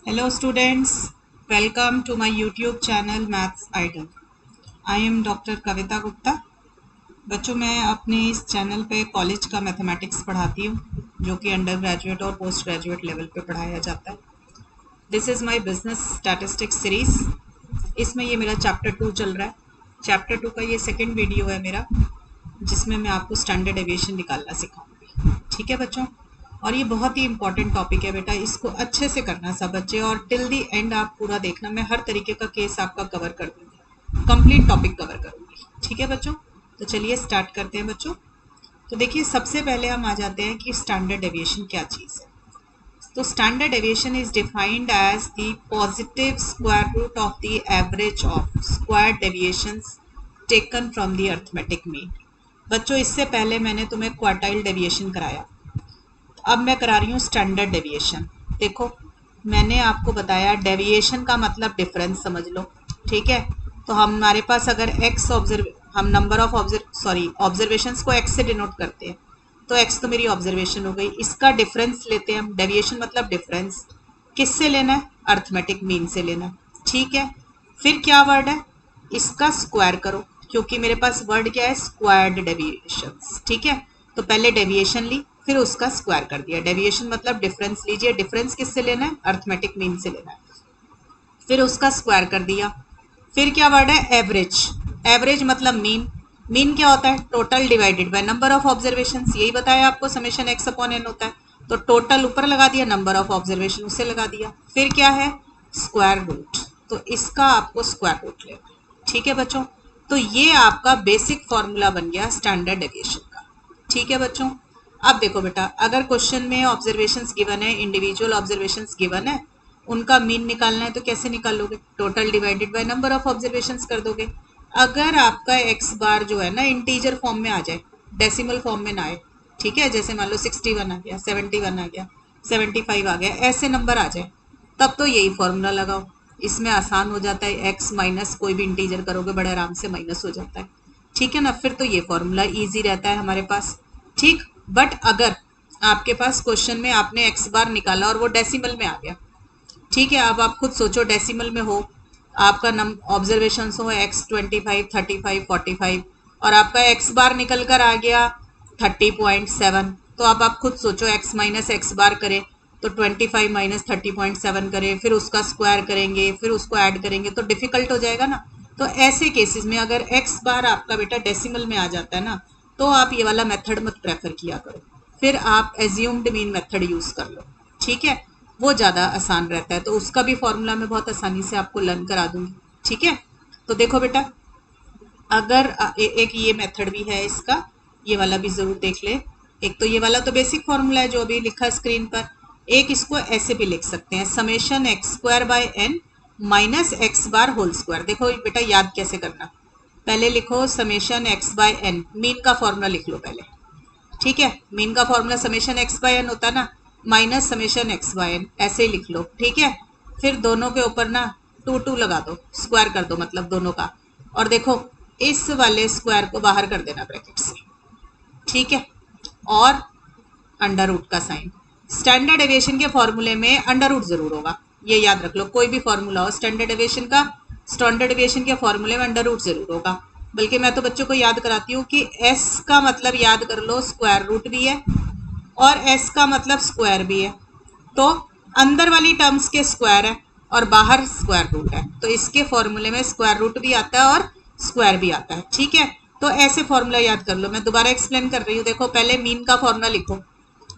Hello students, welcome to my YouTube channel Maths Idol. I am Dr. Kavita Gupta. बच्चों मैं अपने इस channel पे कॉलेज का मैथमेटिक्स पढ़ाती हूँ जो कि अंडर ग्रेजुएट और पोस्ट ग्रेजुएट लेवल पे पढ़ाया जाता है. This is my business statistics series. इसमें ये मेरा चैप्टर 2 चल रहा है. चैप्टर 2 का ये सेकंड वीडियो है मेरा जिसमें मैं आपको स्टैंडर्ड डेविएशन निकालना सिखाऊंगी. ठीक है बच्चों, और ये बहुत ही इंपॉर्टेंट टॉपिक है बेटा, इसको अच्छे से करना सब बच्चे और टिल दी एंड आप पूरा देखना. मैं हर तरीके का केस आपका कवर कर दूंगी, कंप्लीट टॉपिक कवर करूंगी. ठीक है बच्चों, तो चलिए स्टार्ट करते हैं बच्चों. तो देखिए सबसे पहले हम आ जाते हैं कि स्टैंडर्ड डेविएशन क्या चीज़ है. तो standard deviation is defined as the positive square root of the average of square deviations taken from the arithmetic mean. बच्चों इससे पहले मैंने तुम्हें क्वार्टाइल डेविएशन कराया, अब मैं करा रही हूँ स्टैंडर्ड डेविएशन. देखो मैंने आपको बताया डेविएशन का मतलब डिफरेंस समझ लो. ठीक है, तो हमारे पास अगर एक्स हम नंबर ऑफ ऑब्जर्वेशंस को एक्स से डिनोट करते हैं, तो एक्स तो मेरी ऑब्जर्वेशन हो गई. इसका डिफरेंस लेते हैं हम. डेविएशन मतलब डिफरेंस. किससे लेना है? अर्थमेटिक मीन से लेना है. ठीक है, फिर क्या वर्ड है? इसका स्क्वायर करो, क्योंकि मेरे पास वर्ड क्या है? Squared deviations. ठीक है, तो पहले डेविएशन ली फिर उसका स्क्वायर कर दिया. डेविएशन मतलब डिफरेंस लीजिए. डिफरेंस किससे लेना है? अर्थमेटिक मीन से लेना है. फिर उसका स्क्वायर कर दिया. फिर क्या वर्ड है? एवरेज. एवरेज मतलब मीन. मीन क्या होता है? Total divided by number of observations. यही बताया आपको, समेशन एक्स अपॉन एन होता है. तो टोटल ऊपर लगा दिया, नंबर ऑफ ऑब्जर्वेशन उसे लगा दिया. फिर क्या है? Square root. तो इसका आपको स्क्वायर रूट लेना. ठीक है बच्चों, तो ये आपका बेसिक फॉर्मूला बन गया स्टैंडर्ड डेविएशन का. ठीक है बच्चों, अब देखो बेटा, अगर क्वेश्चन में ऑब्जर्वेशंस गिवन है, इंडिविजुअल ऑब्जर्वेशंस गिवन है, उनका मीन निकालना है तो कैसे निकालोगे? Total divided by number of observations कर दोगे. अगर आपका एक्स बार जो है ना इंटीजर फॉर्म में आ जाए, डेसिमल फॉर्म में ना आए, ठीक है, जैसे मान लो 61 आ गया, 71 आ गया, 75 आ गया, ऐसे नंबर आ जाए, तब तो यही फॉर्मूला लगाओ. इसमें आसान हो जाता है. एक्स माइनस कोई भी इंटीजर करोगे बड़े आराम से माइनस हो जाता है. ठीक है ना, फिर तो ये फॉर्मूला इजी रहता है हमारे पास. ठीक, बट अगर आपके पास क्वेश्चन में आपने एक्स बार निकाला और वो डेसिमल में आ गया, ठीक है, अब आप खुद सोचो, डेसिमल में हो, आपका ऑब्जर्वेशन हो एक्स 25, 35, 45 और आपका एक्स बार निकल कर आ गया 30.7. तो अब आप खुद सोचो, एक्स माइनस एक्स बार करें तो 25 माइनस 30.7 करें, फिर उसका स्क्वायर करेंगे, फिर उसको ऐड करेंगे, तो डिफिकल्ट हो जाएगा ना. तो ऐसे केसेस में अगर एक्स बार आपका बेटा डेसिमल में आ जाता है ना, तो आप ये वाला मेथड मत प्रेफर किया करो. फिर आप एज्यूम्ड मीन मेथड यूज कर लो. ठीक है, वो ज़्यादा आसान रहता है. तो उसका भी फॉर्मूला मैं बहुत आसानी से आपको लर्न करा दूंगी. ठीक है, तो देखो बेटा, अगर एक ये मेथड भी है इसका, ये वाला भी ज़रूर देख ले. एक तो ये वाला तो बेसिक फॉर्मूला है जो अभी लिखा स्क्रीन पर. एक इसको ऐसे भी लिख सकते हैं, summation X square by N minus x bar whole square. देखो बेटा याद कैसे करना, पहले लिखो summation X by N, mean का फॉर्मूला लिख लो पहले. ठीक है, मीन का formula summation X by N होता ना, minus summation X by N, ऐसे ही लिख लो. ठीक है, फिर दोनों के ऊपर ना 2 लगा दो, स्क्वायर कर दो मतलब दोनों का. और देखो इस वाले स्क्वायर को बाहर कर देना ब्रैकेट से. ठीक है, और अंडर रूट का साइन. स्टैंडर्ड डेविएशन के फॉर्मूले में अंडर रूट जरूर होगा, ये याद रख लो. कोई भी फॉर्मूला हो स्टैंडर्ड डेविएशन का, स्टैंडर्ड डेविएशन के फॉर्मूले में अंडर रूट जरूर होगा. बल्कि मैं तो बच्चों को याद कराती हूँ कि एस का मतलब याद कर लो स्क्वायर रूट भी है और एस का मतलब स्क्वायर भी है. तो अंदर वाली टर्म्स के स्क्वायर है और बाहर स्क्वायर रूट है, तो इसके फॉर्मूले में स्क्वायर रूट भी आता है और स्क्वायर भी आता है. ठीक है, तो ऐसे फॉर्मूला याद कर लो. मैं दोबारा एक्सप्लेन कर रही हूँ. देखो पहले मीन का फॉर्मूला लिखो.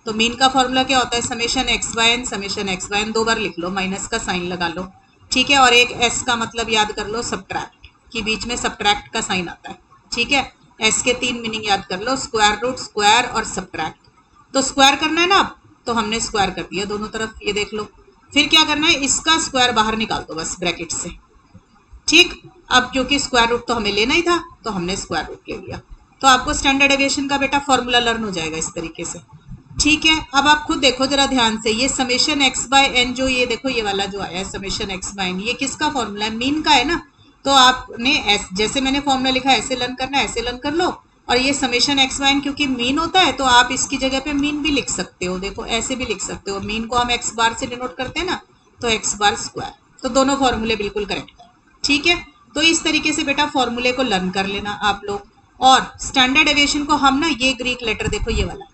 तो मीन का फॉर्मूला क्या होता है? Summation X by N. Summation X by N 2 बार लिख लो, माइनस का साइन लगा लो. ठीक है, और एक एस का मतलब याद कर लो सब्ट्रैक्ट, कि बीच में सब्ट्रैक्ट का साइन आता है. ठीक है, एस के 3 मीनिंग याद कर लो, स्क्वायर रूट, स्क्वायर और सब्ट्रैक्ट. तो स्क्वायर करना है ना, अब तो हमने स्क्वायर कर दिया दोनों तरफ, ये देख लो. फिर क्या करना है? इसका स्क्वायर बाहर निकाल दो बस ब्रैकेट से. ठीक, अब क्योंकि स्क्वायर रूट तो हमें लेना ही था तो हमने स्क्वायर रूट ले लिया. तो आपको स्टैंडर्ड डेविएशन का बेटा फॉर्मूला लर्न हो जाएगा इस तरीके से. ठीक है, अब आप खुद देखो जरा ध्यान से, ये समेशन एक्स बाय एन जो ये देखो ये वाला जो आया है समेशन एक्स बाय एन, ये किसका फॉर्मूला है? मीन का है ना. तो आपने जैसे मैंने फॉर्मूला लिखा ऐसे लर्न करना है, ऐसे लर्न कर लो. और ये समेशन एक्स बाय एन क्योंकि मीन होता है तो आप इसकी जगह पे मीन भी लिख सकते हो. देखो ऐसे भी लिख सकते हो, मीन को हम एक्स बार से डिनोट करते हैं ना, तो एक्स बार स्क्वायर। तो दोनों फॉर्मूले बिल्कुल करेक्ट है, ठीक है। तो इस तरीके से बेटा फॉर्मूले को लर्न कर लेना आप लोग। और स्टैंडर्ड डेविएशन को हम ना ये ग्रीक लेटर देखो, ये वाला,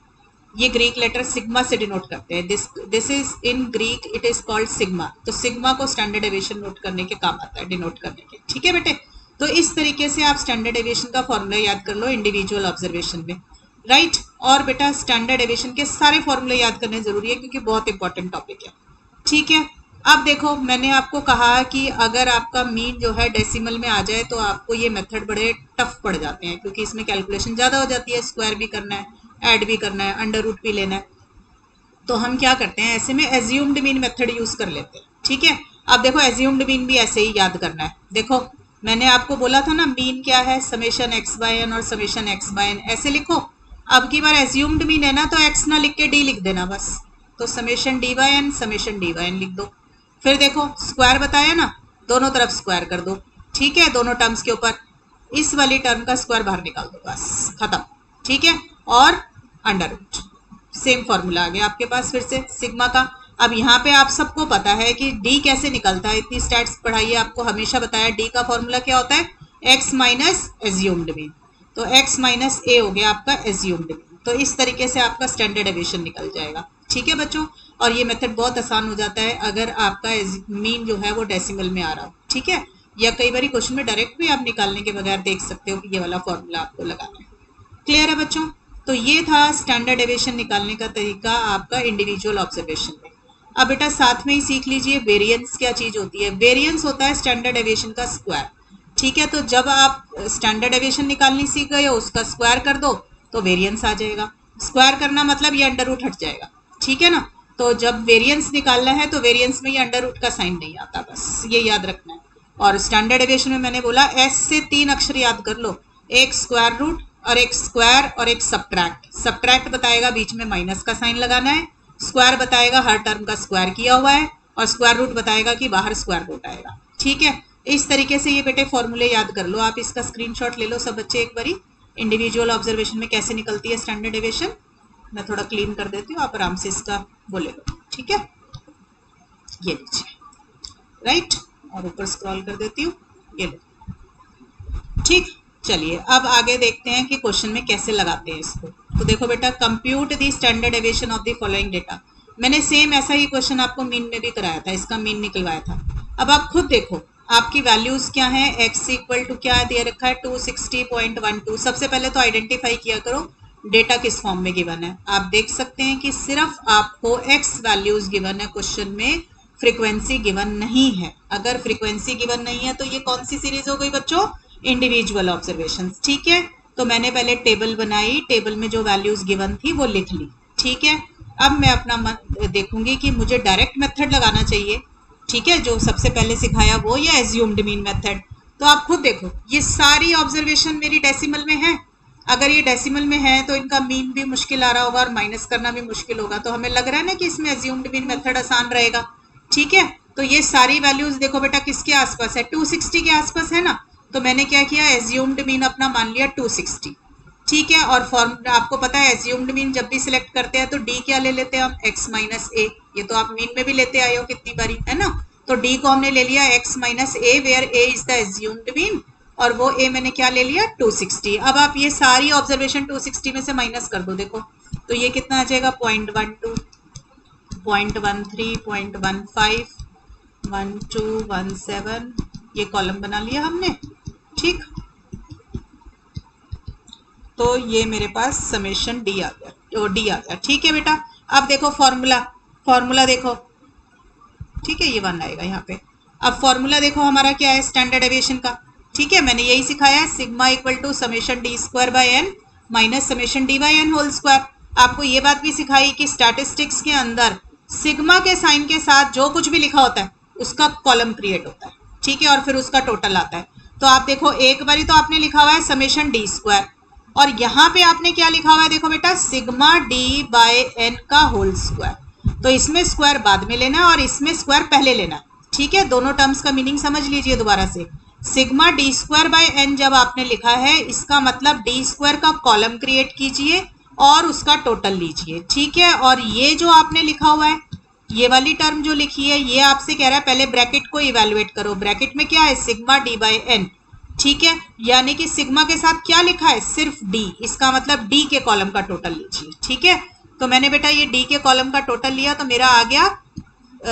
ये ग्रीक लेटर सिग्मा से डिनोट करते हैं। This is in Greek it is called sigma. तो सिग्मा को स्टैंडर्ड डेविएशन नोट करने के काम आता है, डिनोट करने के, ठीक है बेटे। तो इस तरीके से आप स्टैंडर्ड डेविएशन का फॉर्मूला याद कर लो इंडिविजुअल ऑब्जर्वेशन में, राइट। और बेटा स्टैंडर्ड डेविएशन के सारे फॉर्मूले याद करने जरूरी है क्योंकि बहुत इंपॉर्टेंट टॉपिक है, ठीक है। अब देखो मैंने आपको कहा कि अगर आपका मीन जो है डेसिमल में आ जाए तो आपको ये मेथड बड़े टफ पड़ जाते हैं क्योंकि इसमें कैलकुलेशन ज़्यादा हो जाती है, स्क्वायर भी करना है, ऐड भी करना है, अंडर रूट भी लेना है। तो हम क्या करते हैं, ऐसे में एज्यूम्ड मीन मेथड यूज कर लेते हैं, ठीक है। अब देखो एज्यूम्ड मीन भी ऐसे ही याद करना है। देखो मैंने आपको बोला था ना मीन क्या है, समेशन एक्स बाय एन और समेशन एक्स बाय एन, ऐसे लिखो। अब की बार एज्यूम्ड मीन है ना तो एक्स ना लिख के डी लिख देना बस। तो summation D by N, summation D by N लिख दो। फिर देखो स्क्वायर बताया ना, दोनों तरफ स्क्वायर कर दो, ठीक है, दोनों टर्म्स के ऊपर। इस वाली टर्म का स्क्वायर बाहर निकाल दो, बस खत्म, ठीक है। और अंडर रूट, सेम फॉर्मूला आ गया आपके पास फिर से सिग्मा का। अब यहाँ पे आप सबको पता है कि डी कैसे निकलता है, इतनी स्टैट्स पढ़ाई है आपको, हमेशा बताया डी का फॉर्मूला क्या होता है, एक्स माइनस एज्यूम्ड मीन। तो एक्स माइनस ए हो गया आपका एज्यूम्ड मीन। तो इस तरीके से आपका स्टैंडर्ड डेविएशन निकल जाएगा, ठीक है बच्चों। और ये मेथड बहुत आसान हो जाता है अगर आपका मीन जो है वो डेसिमल में आ रहा हो, ठीक है। या कई बार क्वेश्चन में डायरेक्ट भी आप निकालने के बगैर देख सकते हो कि ये वाला फॉर्मूला आपको लगाना है। क्लियर है बच्चों। तो ये था स्टैंडर्ड डेविएशन निकालने का तरीका आपका इंडिविजुअल ऑब्जर्वेशन में। अब बेटा साथ में ही सीख लीजिए वेरिएंस क्या चीज होती है। वेरिएंस होता है स्टैंडर्ड डेविएशन का स्क्वायर, ठीक है। तो जब आप स्टैंडर्ड डेविएशन निकालनी सीख गए हो उसका स्क्वायर कर दो तो वेरिएंस आ जाएगा। स्क्वायर करना मतलब ये अंडर रूट हट जाएगा, ठीक है ना। तो जब वेरिएंस निकालना है तो वेरिएंस में ये अंडर रूट का साइन नहीं आता, बस ये याद रखना है। और स्टैंडर्ड डेविएशन में मैंने बोला एस से 3 अक्षर याद कर लो, एक स्क्वायर रूट और एक स्क्वायर और एक सब्ट्रैक्ट। सब्ट्रैक्ट बताएगा बीच में माइनस का साइन लगाना है, स्क्वायर बताएगा हर टर्म का स्क्वायर किया हुआ है, और स्क्वायर रूट बताएगा कि बाहर स्क्वायर रूट आएगा, ठीक है। इस तरीके से ये बेटे फॉर्मूले याद कर लो आप। इसका स्क्रीनशॉट ले लो सब बच्चे एक बारी, इंडिविजुअल ऑब्जर्वेशन में कैसे निकलती है स्टैंडर्ड डेविएशन। मैं थोड़ा क्लीन कर देती हूँ, आप आराम से इसका वो ले लो, ठीक है। ये लीजिए, राइट, और ऊपर स्क्रॉल कर देती हूँ, ये लो, ठीक। चलिए अब आगे देखते हैं कि क्वेश्चन में कैसे लगाते हैं इसको। तो देखो बेटा, compute the standard deviation of the following data. मैंने सेम ऐसा ही क्वेश्चन आपको मीन में भी कराया था, इसका मीन निकलवाया था। अब आप खुद देखो आपकी वैल्यूज क्या है, एक्स इक्वल टू क्या दे रखा है 260.12। सबसे पहले तो आइडेंटिफाई किया करो डेटा किस फॉर्म में गिवन है। आप देख सकते हैं कि सिर्फ आपको एक्स वैल्यूज गिवन है क्वेश्चन में, फ्रीक्वेंसी गिवन नहीं है। अगर फ्रीक्वेंसी गिवन नहीं है तो ये कौन सी सीरीज हो गई बच्चों, इंडिविजुअल ऑब्जर्वेशंस, ठीक है। तो मैंने पहले टेबल बनाई, टेबल में जो वैल्यूज गिवन थी वो लिख ली, ठीक है। अब मैं अपना देखूंगी कि मुझे डायरेक्ट मेथड लगाना चाहिए, ठीक है, जो सबसे पहले सिखाया वो, या एज्यूम्ड मीन मेथड। तो आप खुद देखो ये सारी ऑब्जर्वेशन मेरी डेसिमल में है। अगर ये डेसिमल में है तो इनका मीन भी मुश्किल आ रहा होगा और माइनस करना भी मुश्किल होगा। तो हमें लग रहा है ना कि इसमें एज्यूम्ड मीन मेथड आसान रहेगा, ठीक है। तो ये सारी वैल्यूज देखो बेटा किसके आसपास है, 260 के आसपास है ना। तो मैंने क्या किया, एज्यूम्ड मीन अपना मान लिया 260, ठीक है। और फॉर्म आपको पता है एज्यूम्ड मीन जब भी सिलेक्ट करते हैं तो डी क्या ले लेते हैं हम, एक्स माइनस ए। ये तो आप मीन में भी लेते आए हो कितनी बारी, है ना। तो डी को हमने ले लिया X minus A, where A is the assumed mean, और वो ए मैंने क्या ले लिया 260। अब आप ये सारी ऑब्जर्वेशन 260 में से माइनस कर दो, देखो तो ये कितना आ जाएगा 0.12, 0.13, 0.15, 1217। ये कॉलम बना लिया हमने, ठीक। तो ये मेरे पास समेशन डी आ गया, तो डी आ गया, ठीक है बेटा। अब देखो फॉर्मूला देखो, ठीक है, ये 1 आएगा यहाँ पे। अब फॉर्मूला देखो हमारा क्या है स्टैंडर्ड डेविएशन का, ठीक है। मैंने यही सिखाया है, sigma equal to summation D square by N minus summation D by N whole square. आपको ये बात भी सिखाई कि स्टैटिस्टिक्स के अंदर सिग्मा के साइन के साथ जो कुछ भी लिखा होता है उसका कॉलम क्रिएट होता है, ठीक है, और फिर उसका टोटल आता है। तो आप देखो एक बारी तो आपने लिखा हुआ है समेशन डी स्क्वायर, और यहाँ पे आपने क्या लिखा हुआ है, देखो बेटा सिग्मा डी बाय एन का होल स्क्वायर। तो इसमें स्क्वायर बाद में लेना है और इसमें स्क्वायर पहले लेना है, ठीक है। दोनों टर्म्स का मीनिंग समझ लीजिए दोबारा से। Sigma D square by N जब आपने लिखा है, इसका मतलब डी स्क्वायर का कॉलम क्रिएट कीजिए और उसका टोटल लीजिए, ठीक है। और ये जो आपने लिखा हुआ है ये वाली टर्म जो लिखी है ये आपसे कह रहा है पहले ब्रैकेट को इवेलुएट करो। ब्रैकेट में क्या है, सिग्मा डी बाई एन, ठीक है, यानी कि सिग्मा के साथ क्या लिखा है, सिर्फ डी, इसका मतलब डी के कॉलम का टोटल लीजिए, ठीक है। तो मैंने बेटा ये डी के कॉलम का टोटल लिया तो मेरा आ गया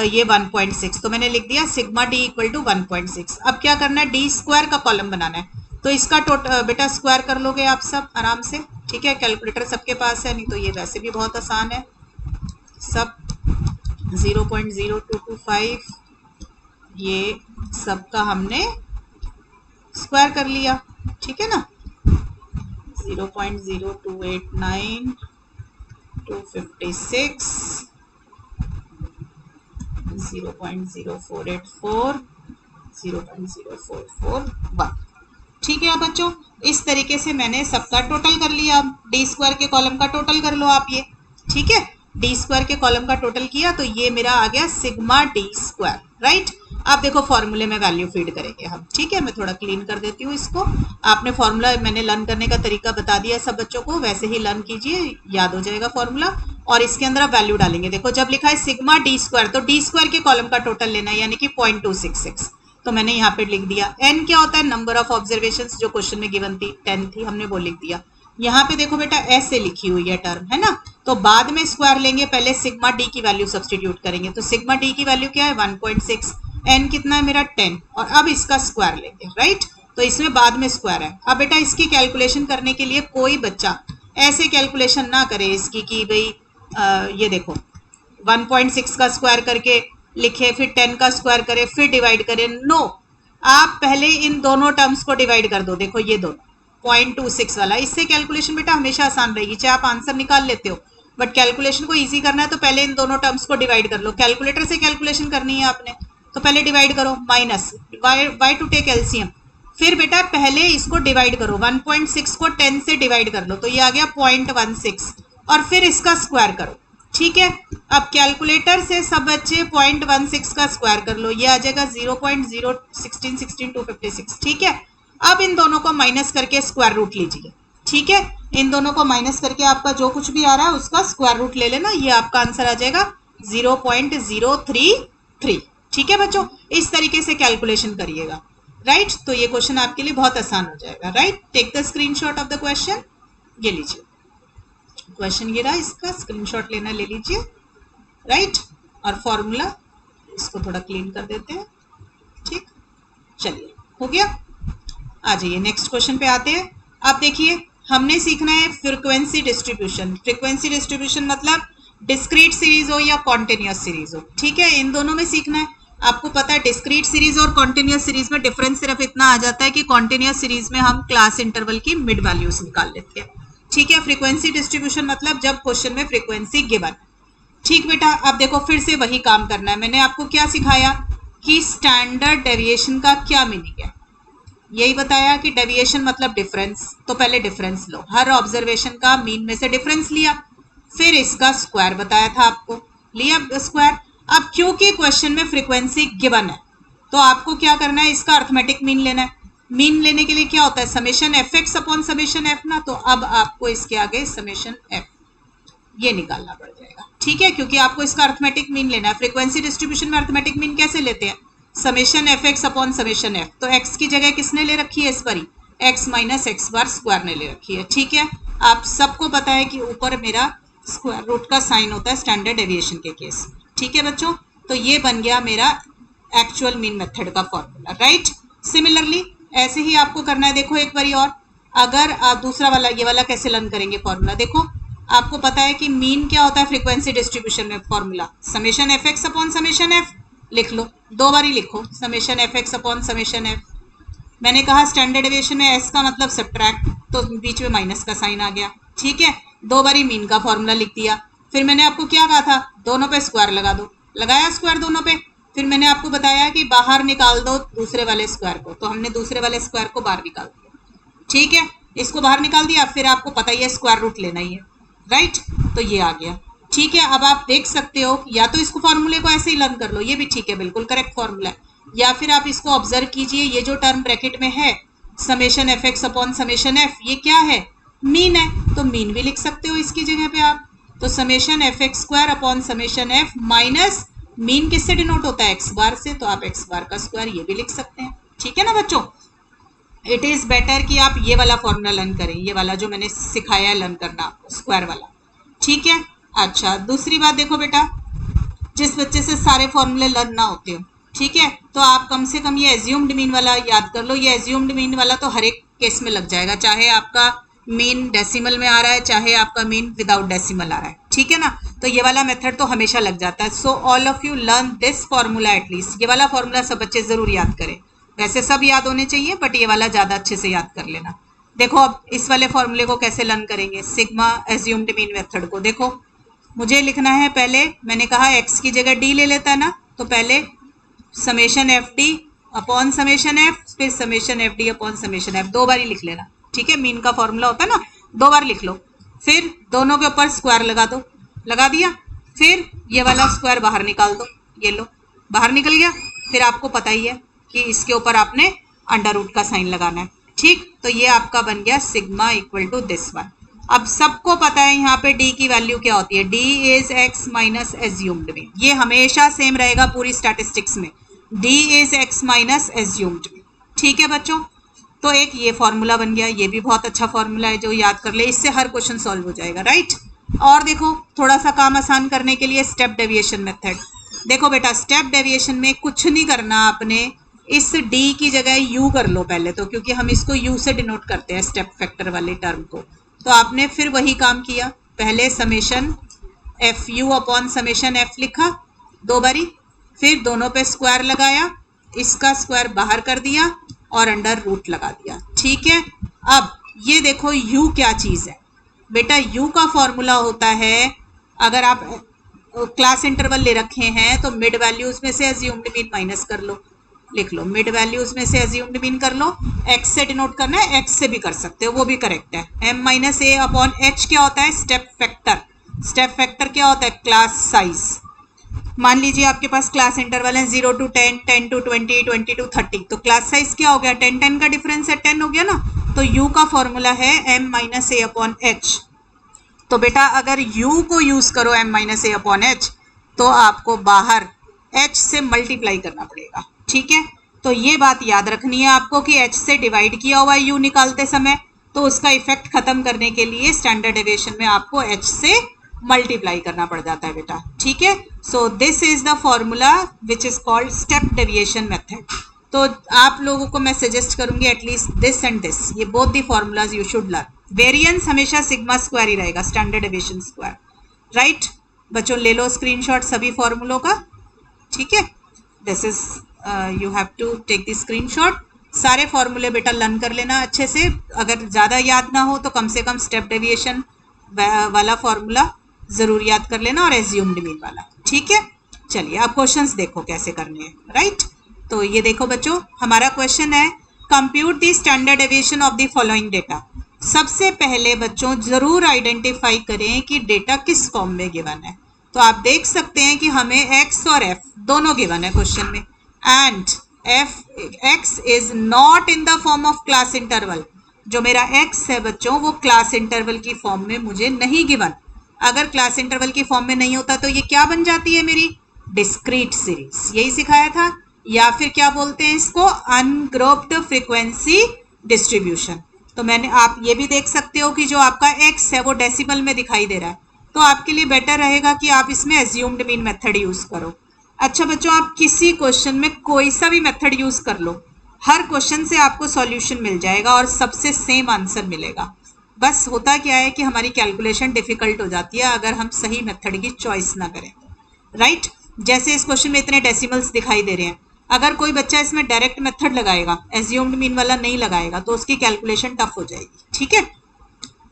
ये 1.6, तो मैंने लिख दिया सिग्मा डी इक्वल टू 1.6। अब क्या करना है, डी स्क्वायर का कॉलम बनाना है, तो इसका टोटल बेटा स्क्वायर कर लोगे आप सब आराम से, ठीक है। कैलकुलेटर सबके पास है, नहीं तो ये वैसे भी बहुत आसान है। सब 0.0225 ये सबका हमने स्क्वायर कर लिया, ठीक है ना। 0.0289 256 0.0484 0.0441, ठीक है बच्चों। इस तरीके से मैंने सबका टोटल कर लिया। डी स्क्वायर के कॉलम का टोटल कर लो आप ये, ठीक है। डी स्क्वायर के कॉलम का टोटल किया तो ये मेरा आ गया सिग्मा डी स्क्वायर, राइट। अब देखो फॉर्मूले में वैल्यू फीड करेंगे हम, ठीक है। मैं थोड़ा क्लीन कर देती हूँ इसको। आपने फॉर्मूला, मैंने लर्न करने का तरीका बता दिया सब बच्चों को, वैसे ही लर्न कीजिए, याद हो जाएगा फॉर्मूला। और इसके अंदर आप वैल्यू डालेंगे। देखो जब लिखा है सिग्मा डी स्क्वायर तो डी स्क्वायर के कॉलम का टोटल लेना है, यानी कि 0.266, तो मैंने यहाँ पे लिख दिया। एन क्या होता है, नंबर ऑफ ऑब्जर्वेशन, जो क्वेश्चन में गिवन थी 10 थी, हमने वो लिख दिया। यहाँ पे देखो बेटा ऐसे लिखी हुई है टर्म, है ना, तो बाद में स्क्वायर लेंगे, पहले सिग्मा डी की वैल्यू सब्सटीट्यूट करेंगे। तो सिग्मा डी की वैल्यू क्या है 1.6, एन कितना है मेरा 10, और अब इसका स्क्वायर लेंगे, राइट। तो इसमें बाद में स्क्वायर है। अब बेटा इसकी कैलकुलेशन करने के लिए कोई बच्चा ऐसे कैलकुलेशन ना करे इसकी कि भाई ये देखो 1.6 का स्क्वायर करके लिखे, फिर 10 का स्क्वायर करे, फिर डिवाइड करे। नो, आप पहले इन दोनों टर्म्स को डिवाइड कर दो। देखो ये दोनों 0.26 वाला, इससे कैलकुलेशन बेटा हमेशा आसान रहेगी, चाहे आप आंसर निकाल लेते हो, बट कैलकुलेशन को इजी करना है तो पहले इन दोनों टर्म्स को डिवाइड कर लो। कैलकुलेटर से कैलकुलेशन करनी है आपने तो पहले डिवाइड करो, minus Y to take LCM, फिर बेटा पहले इसको डिवाइड करो, 1.6 को 10 से डिवाइड कर लो तो ये आ गया 0.16, और फिर इसका स्क्वायर करो, ठीक है। अब कैलकुलेटर से सब बच्चे 0.16 का स्क्वायर कर लो, ये आ जाएगा 0.016256, ठीक है। अब इन दोनों को माइनस करके स्क्वायर रूट लीजिए, ठीक है। इन दोनों को माइनस करके आपका जो कुछ भी आ रहा है उसका स्क्वायर रूट ले लेना, ये आपका आंसर आ जाएगा 0.033, ठीक है बच्चों। इस तरीके से कैलकुलेशन करिएगा, राइट। तो ये क्वेश्चन आपके लिए बहुत आसान हो जाएगा, right. Take the screenshot of the question, ये लीजिए क्वेश्चन, ये रहा, इसका स्क्रीनशॉट लेना ले लीजिए, राइट। और फॉर्मूला इसको थोड़ा क्लीन कर देते हैं, ठीक। चलिए हो गया, आ जाइए नेक्स्ट क्वेश्चन पे आते हैं। अब देखिए हमने सीखना है फ्रीक्वेंसी डिस्ट्रीब्यूशन। फ्रीक्वेंसी डिस्ट्रीब्यूशन मतलब डिस्क्रीट सीरीज हो या कॉन्टिन्यूअस सीरीज हो, ठीक है, इन दोनों में सीखना है। आपको पता है डिस्क्रीट सीरीज और कॉन्टिन्यूअस सीरीज में डिफरेंस सिर्फ इतना आ जाता है कि कॉन्टिन्यूअस सीरीज में हम क्लास इंटरवल की मिड वैल्यूज निकाल लेते हैं, ठीक है। फ्रीक्वेंसी डिस्ट्रीब्यूशन मतलब जब क्वेश्चन में फ्रीक्वेंसी गिवन, ठीक बेटा। अब देखो फिर से वही काम करना है। मैंने आपको क्या सिखाया कि स्टैंडर्ड डेविएशन का क्या मीनिंग है, यही बताया कि डेविएशन मतलब डिफरेंस, तो पहले डिफरेंस लो, हर ऑब्जर्वेशन का मीन में से डिफरेंस लिया, फिर इसका स्क्वायर बताया था आपको, लिया स्क्वायर। अब क्योंकि क्वेश्चन में फ्रीक्वेंसी गिवन है तो आपको क्या करना है, इसका अर्थमेटिक मीन लेना है। मीन लेने के लिए क्या होता है, summation F x upon summation F ना, तो अब आपको इसके आगे समेशन एफ ये निकालना पड़ जाएगा, ठीक है, क्योंकि आपको इसका अर्थमेटिक मीन लेना है। फ्रीक्वेंसी डिस्ट्रीब्यूशन में अर्थमेटिक मीन कैसे लेते हैं, summation F x upon summation F, तो एक्स की जगह किसने ले रखी है इस बारी, x minus x bar square ने ले रखी है, ठीक है। आप सबको पता है कि ऊपर मेरा स्क्वायर रूट का साइन होता है स्टैंडर्ड डेविएशन के केस, ठीक है बच्चों। तो ये बन गया मेरा एक्चुअल मीन मेथड का फॉर्मूला, राइट। सिमिलरली ऐसे ही आपको करना है। देखो एक बारी और, अगर आप दूसरा वाला ये वाला कैसे लर्न करेंगे फॉर्मूला, देखो आपको पता है कि मीन क्या होता है फ्रीक्वेंसी डिस्ट्रीब्यूशन में, formula summation F x upon summation F, लिख लो, दो बारी लिखो summation F x upon summation F. मैंने कहा स्टैंडर्ड डेविएशन में एस का मतलब सब्ट्रैक्ट, तो बीच में माइनस का साइन आ गया, ठीक है। दो बारी मीन का फॉर्मूला लिख दिया, फिर मैंने आपको क्या कहा था, दोनों पे स्क्वायर लगा दो, लगाया स्क्वायर दोनों पे, फिर मैंने आपको बताया कि बाहर निकाल दो दूसरे वाले स्क्वायर को, तो हमने दूसरे वाले स्क्वायर को बाहर निकाल दिया, ठीक है। इसको बाहर निकाल दिया, फिर आपको पता ही है स्क्वायर रूट लेना ही है, राइट। तो ये आ गया, ठीक है। अब आप देख सकते हो, या तो इसको फॉर्मूले को ऐसे ही लर्न कर लो, ये भी ठीक है, बिल्कुल करेक्ट फॉर्मूला है, या फिर आप इसको ऑब्जर्व कीजिए, ये जो टर्म ब्रैकेट में है summation F x upon summation F, ये क्या है, मीन है, तो मीन भी लिख सकते हो इसकी जगह पे आप, तो summation F x square upon summation F minus mean किससे डिनोट होता है, एक्स बार से, तो आप एक्स बार का स्क्वायर ये भी लिख सकते हैं। ठीक है ना बच्चों, इट इज बेटर कि आप ये वाला फॉर्मूला लर्न करें, ये वाला जो मैंने सिखाया है लर्न करना आपको, स्क्वायर वाला। ठीक है, अच्छा दूसरी बात देखो बेटा, जिस बच्चे से सारे फॉर्मूले लर्न ना होते हो, ठीक है, तो आप कम से कम ये एज्यूम्ड मीन वाला याद कर लो। ये एज्यूम्ड मीन वाला तो हर एक केस में लग जाएगा, चाहे आपका मीन डेसिमल में आ रहा है, चाहे आपका मीन विदाउट डेसिमल आ रहा है। ठीक है ना, तो ये वाला मेथड तो हमेशा लग जाता है। So all of you learn this formula at least, ये वाला फॉर्मूला सब बच्चे जरूर याद करें। वैसे सब याद होने चाहिए बट ये वाला ज्यादा अच्छे से याद कर लेना। देखो अब इस वाले फॉर्मूले को कैसे लर्न करेंगे, सिग्मा एज्यूम्ड मीन मेथड को। देखो मुझे लिखना है, पहले मैंने कहा x की जगह d ले लेता है ना, तो पहले summation f d upon summation f, फिर summation f d upon summation f, 2 बार ही लिख लेना। ठीक है, मीन का फॉर्मूला होता है ना, 2 बार लिख लो, फिर दोनों के ऊपर स्क्वायर लगा दो, लगा दिया, फिर ये वाला स्क्वायर बाहर निकाल दो, ये लो बाहर निकल गया। फिर आपको पता ही है कि इसके ऊपर आपने अंडर रूट का साइन लगाना है। ठीक, तो ये आपका बन गया sigma equal to this one. अब सबको पता है यहाँ पे d की वैल्यू क्या होती है, d is x minus assumed mean, ये हमेशा सेम रहेगा पूरी स्टैटिस्टिक्स में, d is x minus assumed mean. ठीक है बच्चों, तो एक ये फॉर्मूला बन गया, ये भी बहुत अच्छा फॉर्मूला है जो याद कर ले, इससे हर क्वेश्चन सॉल्व हो जाएगा। राइट, और देखो थोड़ा सा काम आसान करने के लिए स्टेप डेविएशन मेथड। देखो बेटा स्टेप डेविएशन में कुछ नहीं करना आपने, इस d की जगह u कर लो पहले तो, क्योंकि हम इसको u से डिनोट करते हैं स्टेप फैक्टर वाले टर्म को। तो आपने फिर वही काम किया, पहले summation F you upon summation F लिखा 2 बारी, फिर दोनों पे स्क्वायर लगाया, इसका स्क्वायर बाहर कर दिया और अंडर रूट लगा दिया। ठीक है, अब ये देखो u क्या चीज़ है बेटा, u का फॉर्मूला होता है, अगर आप क्लास इंटरवल ले रखे हैं तो मिड वैल्यूज में से एज्यूम्ड मीन माइनस कर लो, लिख लो मिड वैल्यूज में से एज्यूम्ड मीन कर लो, x से डिनोट करना है, x से भी कर सकते हो, वो भी करेक्ट है। m minus a upon H क्या होता है, स्टेप फैक्टर। स्टेप फैक्टर क्या होता है, क्लास साइज। मान लीजिए आपके पास क्लास इंटरवल है 0 to 10, 10 to 20, 20 to 30, तो क्लास साइज क्या हो गया, 10 10 का डिफरेंस है, 10 हो गया ना। तो u का फॉर्मूला है m minus a upon H. तो बेटा अगर u को यूज करो m minus a upon H, तो आपको बाहर h से मल्टीप्लाई करना पड़ेगा। ठीक है, तो ये बात याद रखनी है आपको कि h से डिवाइड किया हुआ u निकालते समय, तो उसका इफेक्ट खत्म करने के लिए स्टैंडर्ड डेविएशन में आपको h से मल्टीप्लाई करना पड़ जाता है बेटा। ठीक है, सो this is the formula which is called step deviation method. तो आप लोगों को मैं सजेस्ट करूंगी एटलीस्ट दिस एंड दिस, ये both the formulas you should learn. Variance हमेशा सिग्मा स्क्वायर ही रहेगा, स्टैंडर्ड डेविएशन स्क्वायर। राइट बच्चों, ले लो स्क्रीनशॉट सभी फॉर्मूलों का। ठीक है, this is you have to take the screenshot. सारे फॉर्मूले बेटा लर्न कर लेना अच्छे से, अगर ज़्यादा याद ना हो तो कम से कम स्टेप डेविएशन वाला फॉर्मूला ज़रूर याद कर लेना और एज्यूम्ड मीन वाला। ठीक है, चलिए अब क्वेश्चंस देखो कैसे करने हैं। राइट, तो ये देखो बच्चों, हमारा क्वेश्चन है compute the standard deviation of the following data. सबसे पहले बच्चों ज़रूर आइडेंटिफाई करें कि डेटा किस फॉर्म में गिवन है। तो आप देख सकते हैं कि हमें x और f दोनों गिवन है क्वेश्चन में, and x is not in the form of class interval. जो मेरा x है बच्चों वो क्लास इंटरवल की फॉर्म में मुझे नहीं गिवन। अगर क्लास इंटरवल की फॉर्म में नहीं होता तो ये क्या बन जाती है, मेरी डिस्क्रीट सीरीज, यही सिखाया था, या फिर क्या बोलते हैं इसको, अनग्रुप्ड फ्रीक्वेंसी डिस्ट्रीब्यूशन। तो मैंने, आप ये भी देख सकते हो कि जो आपका x है वो डेसिमल में दिखाई दे रहा है, तो आपके लिए बेटर रहेगा कि आप इसमें एज्यूम्ड मीन मेथड यूज करो। अच्छा बच्चों, आप किसी क्वेश्चन में कोई सा भी मेथड यूज कर लो, हर क्वेश्चन से आपको सॉल्यूशन मिल जाएगा और सबसे सेम आंसर मिलेगा। बस होता क्या है कि हमारी कैलकुलेशन डिफिकल्ट हो जाती है अगर हम सही मेथड की चॉइस ना करें। राइट, जैसे इस क्वेश्चन में इतने डेसिमल्स दिखाई दे रहे हैं, अगर कोई बच्चा इसमें डायरेक्ट मेथड लगाएगा, एज्यूम्ड मीन वाला नहीं लगाएगा, तो उसकी कैलकुलेशन टफ हो जाएगी। ठीक है,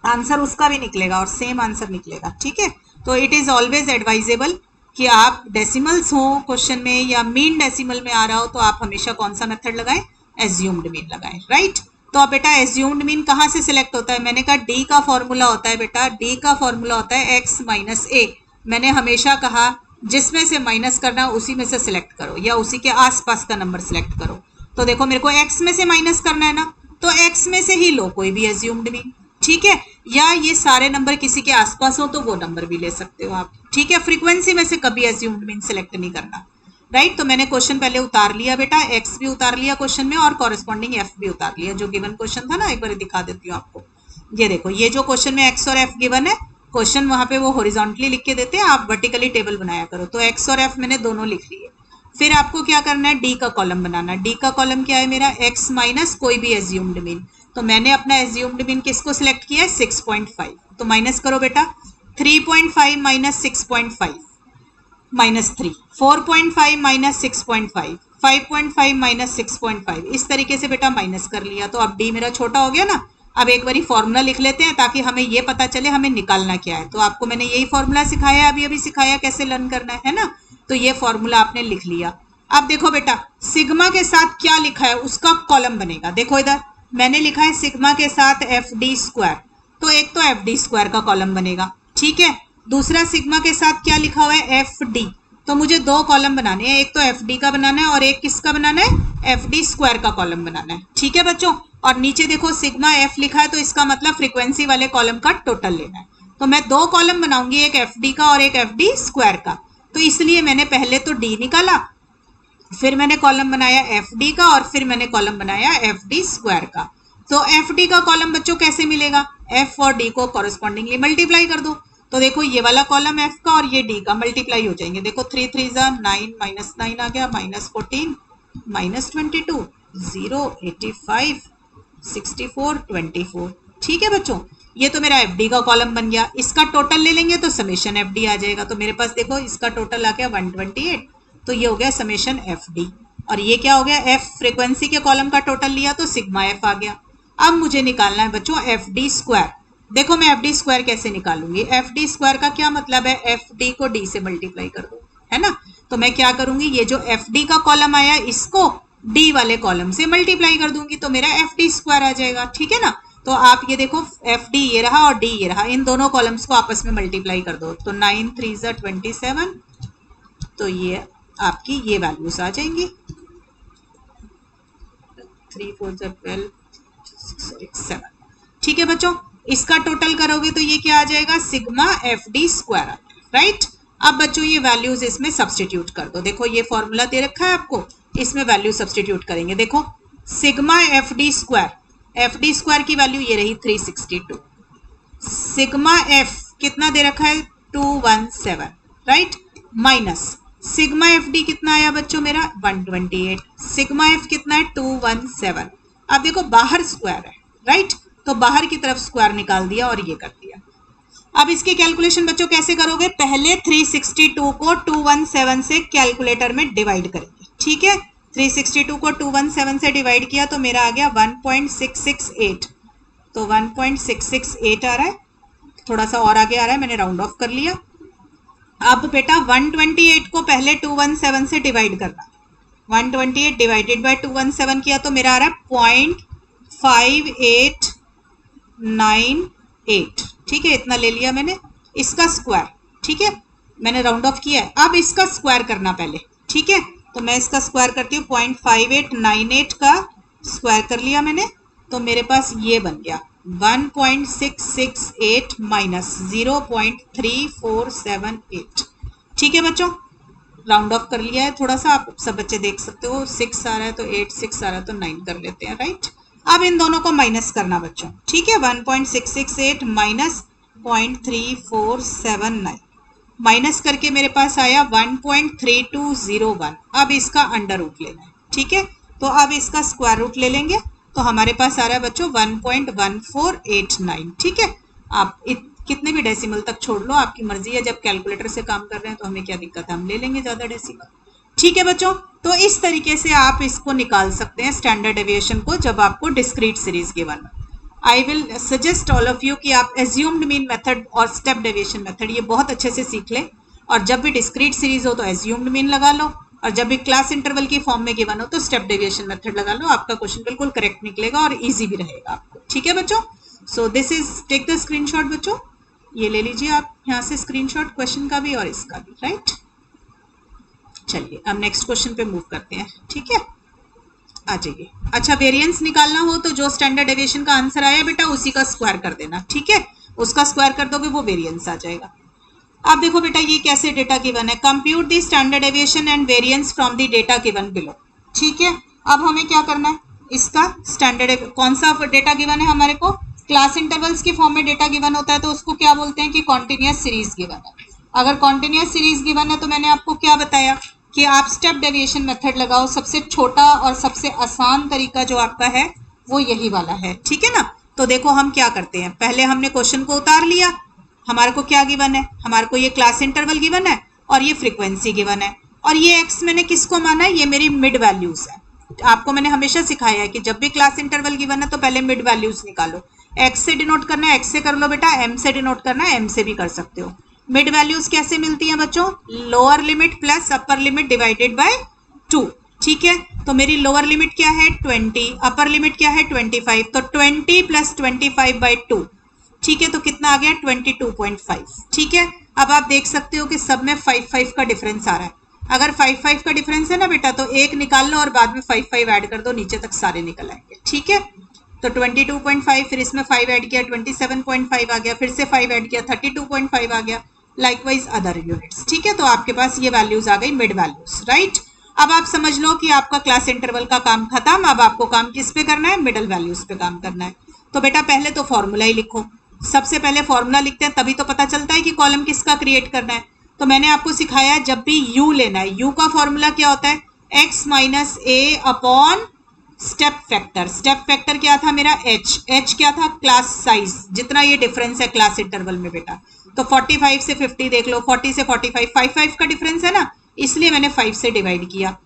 आंसर उसका भी निकलेगा और सेम आंसर निकलेगा। ठीक है, तो इट इज ऑलवेज एडवाइजेबल कि आप डेसिमल्स हो क्वेश्चन में या मीन डेसिमल में आ रहा हो तो आप हमेशा कौन सा मेथड लगाएं, एज्यूम्ड मीन लगाएं। राइट, तो अब बेटा एज्यूम्ड मीन कहाँ से सिलेक्ट होता है, मैंने कहा डी का फॉर्मूला होता है बेटा, डी का फॉर्मूला होता है x माइनस ए। मैंने हमेशा कहा जिसमें से माइनस करना उसी में से सिलेक्ट करो या उसी के आसपास का नंबर सिलेक्ट करो। तो देखो मेरे को x में से माइनस करना है ना, तो x में से ही लो कोई भी एज्यूम्ड मीन। ठीक है, या ये सारे नंबर किसी के आसपास हो तो वो नंबर भी ले सकते हो आप, ठीक है। फ्रीक्वेंसी में से कभी एज्यूम्ड मीन सेलेक्ट नहीं करना, राइट। तो मैंने क्वेश्चन पहले उतार लिया बेटा, एक्स भी उतार लिया क्वेश्चन में और कॉरेस्पॉन्डिंग एफ भी उतार लिया, जो गिवन क्वेश्चन था ना, एक बार दिखा देती हूँ आपको। ये देखो, ये जो क्वेश्चन में एक्स और एफ गिवन है, क्वेश्चन वहां पे वो हॉरिजॉन्टली लिख के देते हैं, आप वर्टिकली टेबल बनाया करो। तो एक्स और एफ मैंने दोनों लिख लिए। फिर आपको क्या करना है, डी का कॉलम बनाना है। डी का कॉलम क्या है मेरा, एक्स माइनस कोई भी एज्यूम्ड मीन। तो मैंने अपना एज्यूम्ड मीन किसको सिलेक्ट किया है, 6.5। तो माइनस करो बेटा, 3.5 माइनस 6.5 माइनस 3, 4.5 माइनस 6.5, 5.5 माइनस 6.5, इस तरीके से बेटा माइनस कर लिया। तो अब डी मेरा छोटा हो गया ना। अब एक बारी फॉर्मूला लिख लेते हैं ताकि हमें ये पता चले हमें निकालना क्या है। तो आपको मैंने यही फॉर्मूला सिखाया, अभी अभी सिखाया कैसे लर्न करना है ना। तो ये फॉर्मूला आपने लिख लिया। अब देखो बेटा, सिग्मा के साथ क्या लिखा है उसका कॉलम बनेगा। देखो इधर मैंने लिखा है सिग्मा के साथ एफ डी स्क्वायर, तो एक तो एफ डी स्क्वायर का कॉलम बनेगा, ठीक है। दूसरा सिग्मा के साथ क्या लिखा हुआ है, एफ डी। तो मुझे दो कॉलम बनाने हैं, एक तो एफ डी का बनाना है और एक किसका बनाना है, एफ डी स्क्वायर का कॉलम बनाना है, ठीक है बच्चों। और नीचे देखो सिग्मा एफ लिखा है, तो इसका मतलब फ्रीक्वेंसी वाले कॉलम का टोटल लेना है। तो मैं दो कॉलम बनाऊंगी, एक एफ डी का और एक एफ डी स्क्वायर का। तो इसलिए मैंने पहले तो डी निकाला, फिर मैंने कॉलम बनाया एफ डी का और फिर मैंने कॉलम बनाया एफ डी स्क्वायर का। तो एफ डी का कॉलम बच्चों कैसे मिलेगा, एफ और डी को कॉरेस्पॉन्डिंगली मल्टीप्लाई कर दो। तो देखो ये वाला कॉलम एफ का और ये डी का मल्टीप्लाई हो जाएंगे। देखो 3 3 9, माइनस 9 आ गया, माइनस 14, माइनस 22, 0, 85, 64, 24, ठीक है बच्चों। ये तो मेरा एफ डी का कॉलम बन गया। इसका टोटल ले लेंगे तो समेशन एफ डी आ जाएगा। तो मेरे पास देखो इसका टोटल आ गया 128, तो ये हो गया समेशन एफ डी। और ये क्या हो गया, एफ फ्रीक्वेंसी के कॉलम का टोटल लिया तो सिग्मा एफ आ गया। अब मुझे निकालना है बच्चों एफ डी स्क्वायर। देखो मैं एफ डी स्क्वायर कैसे निकालूंगी, एफ डी स्क्वायर का क्या मतलब है, एफ डी को डी से मल्टीप्लाई कर दो, है ना। तो मैं क्या करूंगी, ये जो एफ डी का कॉलम आया इसको डी वाले कॉलम से मल्टीप्लाई कर दूंगी, तो मेरा एफ डी स्क्वायर आ जाएगा, ठीक है ना। तो आप ये देखो एफ डी ये रहा और डी ये रहा, इन दोनों कॉलम्स को आपस में मल्टीप्लाई कर दो। तो 9 3 27, तो ये आपकी ये वैल्यूज आ जाएंगी, 3 4 12, 6 7, ठीक है बच्चों। इसका टोटल करोगे तो ये क्या आ जाएगा, sigma F D square, right. अब बच्चों ये वैल्यूज इसमें सब्सटीट्यूट कर दो। देखो ये फॉर्मूला दे रखा है आपको, इसमें वैल्यू सब्सटीट्यूट करेंगे। देखो सिग्मा एफ डी स्क्वायर की वैल्यू ये रही 362, सिग्मा एफ कितना दे रखा है 217, right, minus sigma F D कितना आया बच्चों मेरा 128, सिग्मा एफ कितना है 217। अब देखो बाहर स्क्वायर है, राइट, तो बाहर की तरफ स्क्वायर निकाल दिया और ये कर दिया। अब इसकी कैलकुलेशन बच्चों कैसे करोगे, पहले 362 को 217 से कैलकुलेटर में डिवाइड करेंगे, ठीक है। 362 को 217 से डिवाइड किया तो मेरा आ गया 1.668, तो 1.668 आ रहा है, थोड़ा सा और आगे आ रहा है, मैंने राउंड ऑफ कर लिया। अब बेटा 128 को पहले 217 से डिवाइड करना, 128 डिवाइडेड बाय 217 किया तो मेरा आ रहा है 0.5898, ठीक है, इतना ले लिया मैंने। इसका स्क्वायर, ठीक है, मैंने राउंड ऑफ किया है। अब इसका स्क्वायर करना पहले, ठीक है, तो मैं इसका स्क्वायर करती हूँ, 0.5898 का स्क्वायर कर लिया मैंने, तो मेरे पास ये बन गया 1.668 माइनस 0.3478, ठीक है बच्चों, राउंड ऑफ कर लिया है। थोड़ा सा आप सब बच्चे देख सकते हो, 6 आ रहा है तो 8, 6 आ रहा है तो 9 कर लेते हैं, राइट। अब इन दोनों को माइनस करना बच्चों, ठीक है, 1.668 माइनस 0.3479, माइनस करके मेरे पास आया 1.3201। अब इसका अंडर रूट लेना है, ठीक है, तो अब इसका स्क्वायर रूट ले लेंगे तो हमारे पास आ रहा है बच्चों 1.1489, ठीक है। आप कितने भी डेसिमल तक छोड़ लो, आपकी मर्जी है, जब कैलकुलेटर से काम कर रहे हैं तो हमें क्या दिक्कत है, हम ले लेंगे ज्यादा डेसिमल, ठीक है बच्चों। तो इस तरीके से आप इसको निकाल सकते हैं स्टैंडर्ड डेविएशन को, जब आपको discrete series given. I will suggest all of you कि आप एज्यूम्ड मीन मेथड और स्टेप डेविएशन मेथड ये बहुत अच्छे से सीख लें, और जब भी डिस्क्रीट सीरीज हो तो एज्यूम्ड मीन लगा लो, और जब भी क्लास इंटरवल की फॉर्म में गिवन हो तो स्टेप डेविएशन मेथड लगा लो, आपका क्वेश्चन बिल्कुल करेक्ट निकलेगा और इजी भी रहेगा आपको, ठीक है बच्चों। So this is, take the screenshot बच्चों, ये ले लीजिए आप यहाँ से स्क्रीनशॉट क्वेश्चन का भी और इसका भी, राइट। चलिए अब नेक्स्ट क्वेश्चन पे मूव करते हैं, ठीक है। आ जाइए। अच्छा, वेरिएंस निकालना हो तो जो स्टैंडर्ड डेविएशन का आंसर आया बेटा उसी का स्क्वायर कर देना, ठीक है, उसका स्क्वायर कर दोगे वो वेरिएंस आ जाएगा। अब देखो बेटा ये कैसे डेटा गिवन है, compute the standard deviation and variance from the data given below. ठीक है, अब हमें क्या करना है, इसका स्टैंडर्ड कौन सा डेटा गिवन है हमारे को, क्लास इंटरवल्स की फॉर्म में डेटा गिवन होता है तो उसको क्या बोलते हैं कि कॉन्टिन्यूअस सीरीज गिवन है। अगर कॉन्टिन्यूअस सीरीज गिवन है तो मैंने आपको क्या बताया कि आप स्टेप डेविएशन मेथड लगाओ, सबसे छोटा और सबसे आसान तरीका जो आपका है वो यही वाला है, ठीक है ना। तो देखो हम क्या करते हैं, पहले हमने क्वेश्चन को उतार लिया, हमारे को क्या गिवन है, हमारे को ये क्लास इंटरवल गिवन है और ये फ्रीक्वेंसी गिवन है, और ये एक्स मैंने किसको माना है, ये मेरी मिड वैल्यूज है। आपको मैंने हमेशा सिखाया है कि जब भी क्लास इंटरवल गिवन है तो पहले मिड वैल्यूज निकालो। एक्स से डिनोट करना है एक्स से कर लो बेटा, एम से डिनोट करना है एम से भी कर सकते हो। मिड वैल्यूज कैसे मिलती हैं बच्चों, lower limit plus upper limit divided by 2। ठीक है, तो मेरी लोअर लिमिट क्या है 20, अपर लिमिट क्या है 25, तो 20 प्लस 25 बाई 2, ठीक है, तो कितना आ गया 22.5। ठीक है, अब आप देख सकते हो कि सब में 5 का डिफरेंस आ रहा है। अगर 5 का डिफरेंस है ना बेटा तो एक निकाल लो और बाद में 5 ऐड कर दो, नीचे तक सारे निकल आएंगे। ठीक है, तो 22.5, फिर इसमें 5 ऐड किया 27.5 आ गया, फिर से 5 ऐड किया 32.5 आ गया, लाइकवाइज अदर यूनिट्स। ठीक है, तो आपके पास ये वैल्यूज आ गई मिड वैल्यूज, राइट। अब आप समझ लो कि आपका क्लास इंटरवल का काम खत्म, अब आपको काम किस पे करना है, मिडल वैल्यूज पे काम करना है। तो बेटा पहले तो फॉर्मूला ही लिखो, सबसे पहले फॉर्मूला लिखते हैं तभी तो पता चलता है कि कॉलम किसका क्रिएट करना है। तो मैंने आपको सिखाया है जब भी u लेना है, u का फॉर्मूला क्या होता है, x minus a upon step factor. Step factor क्या था मेरा h क्या था क्लास साइज, जितना ये डिफरेंस है क्लास इंटरवल में बेटा। तो 45 से 50 देख लो, 40 से 45, 5 का डिफरेंस है ना, इसलिए मैंने 5 से डिवाइड किया।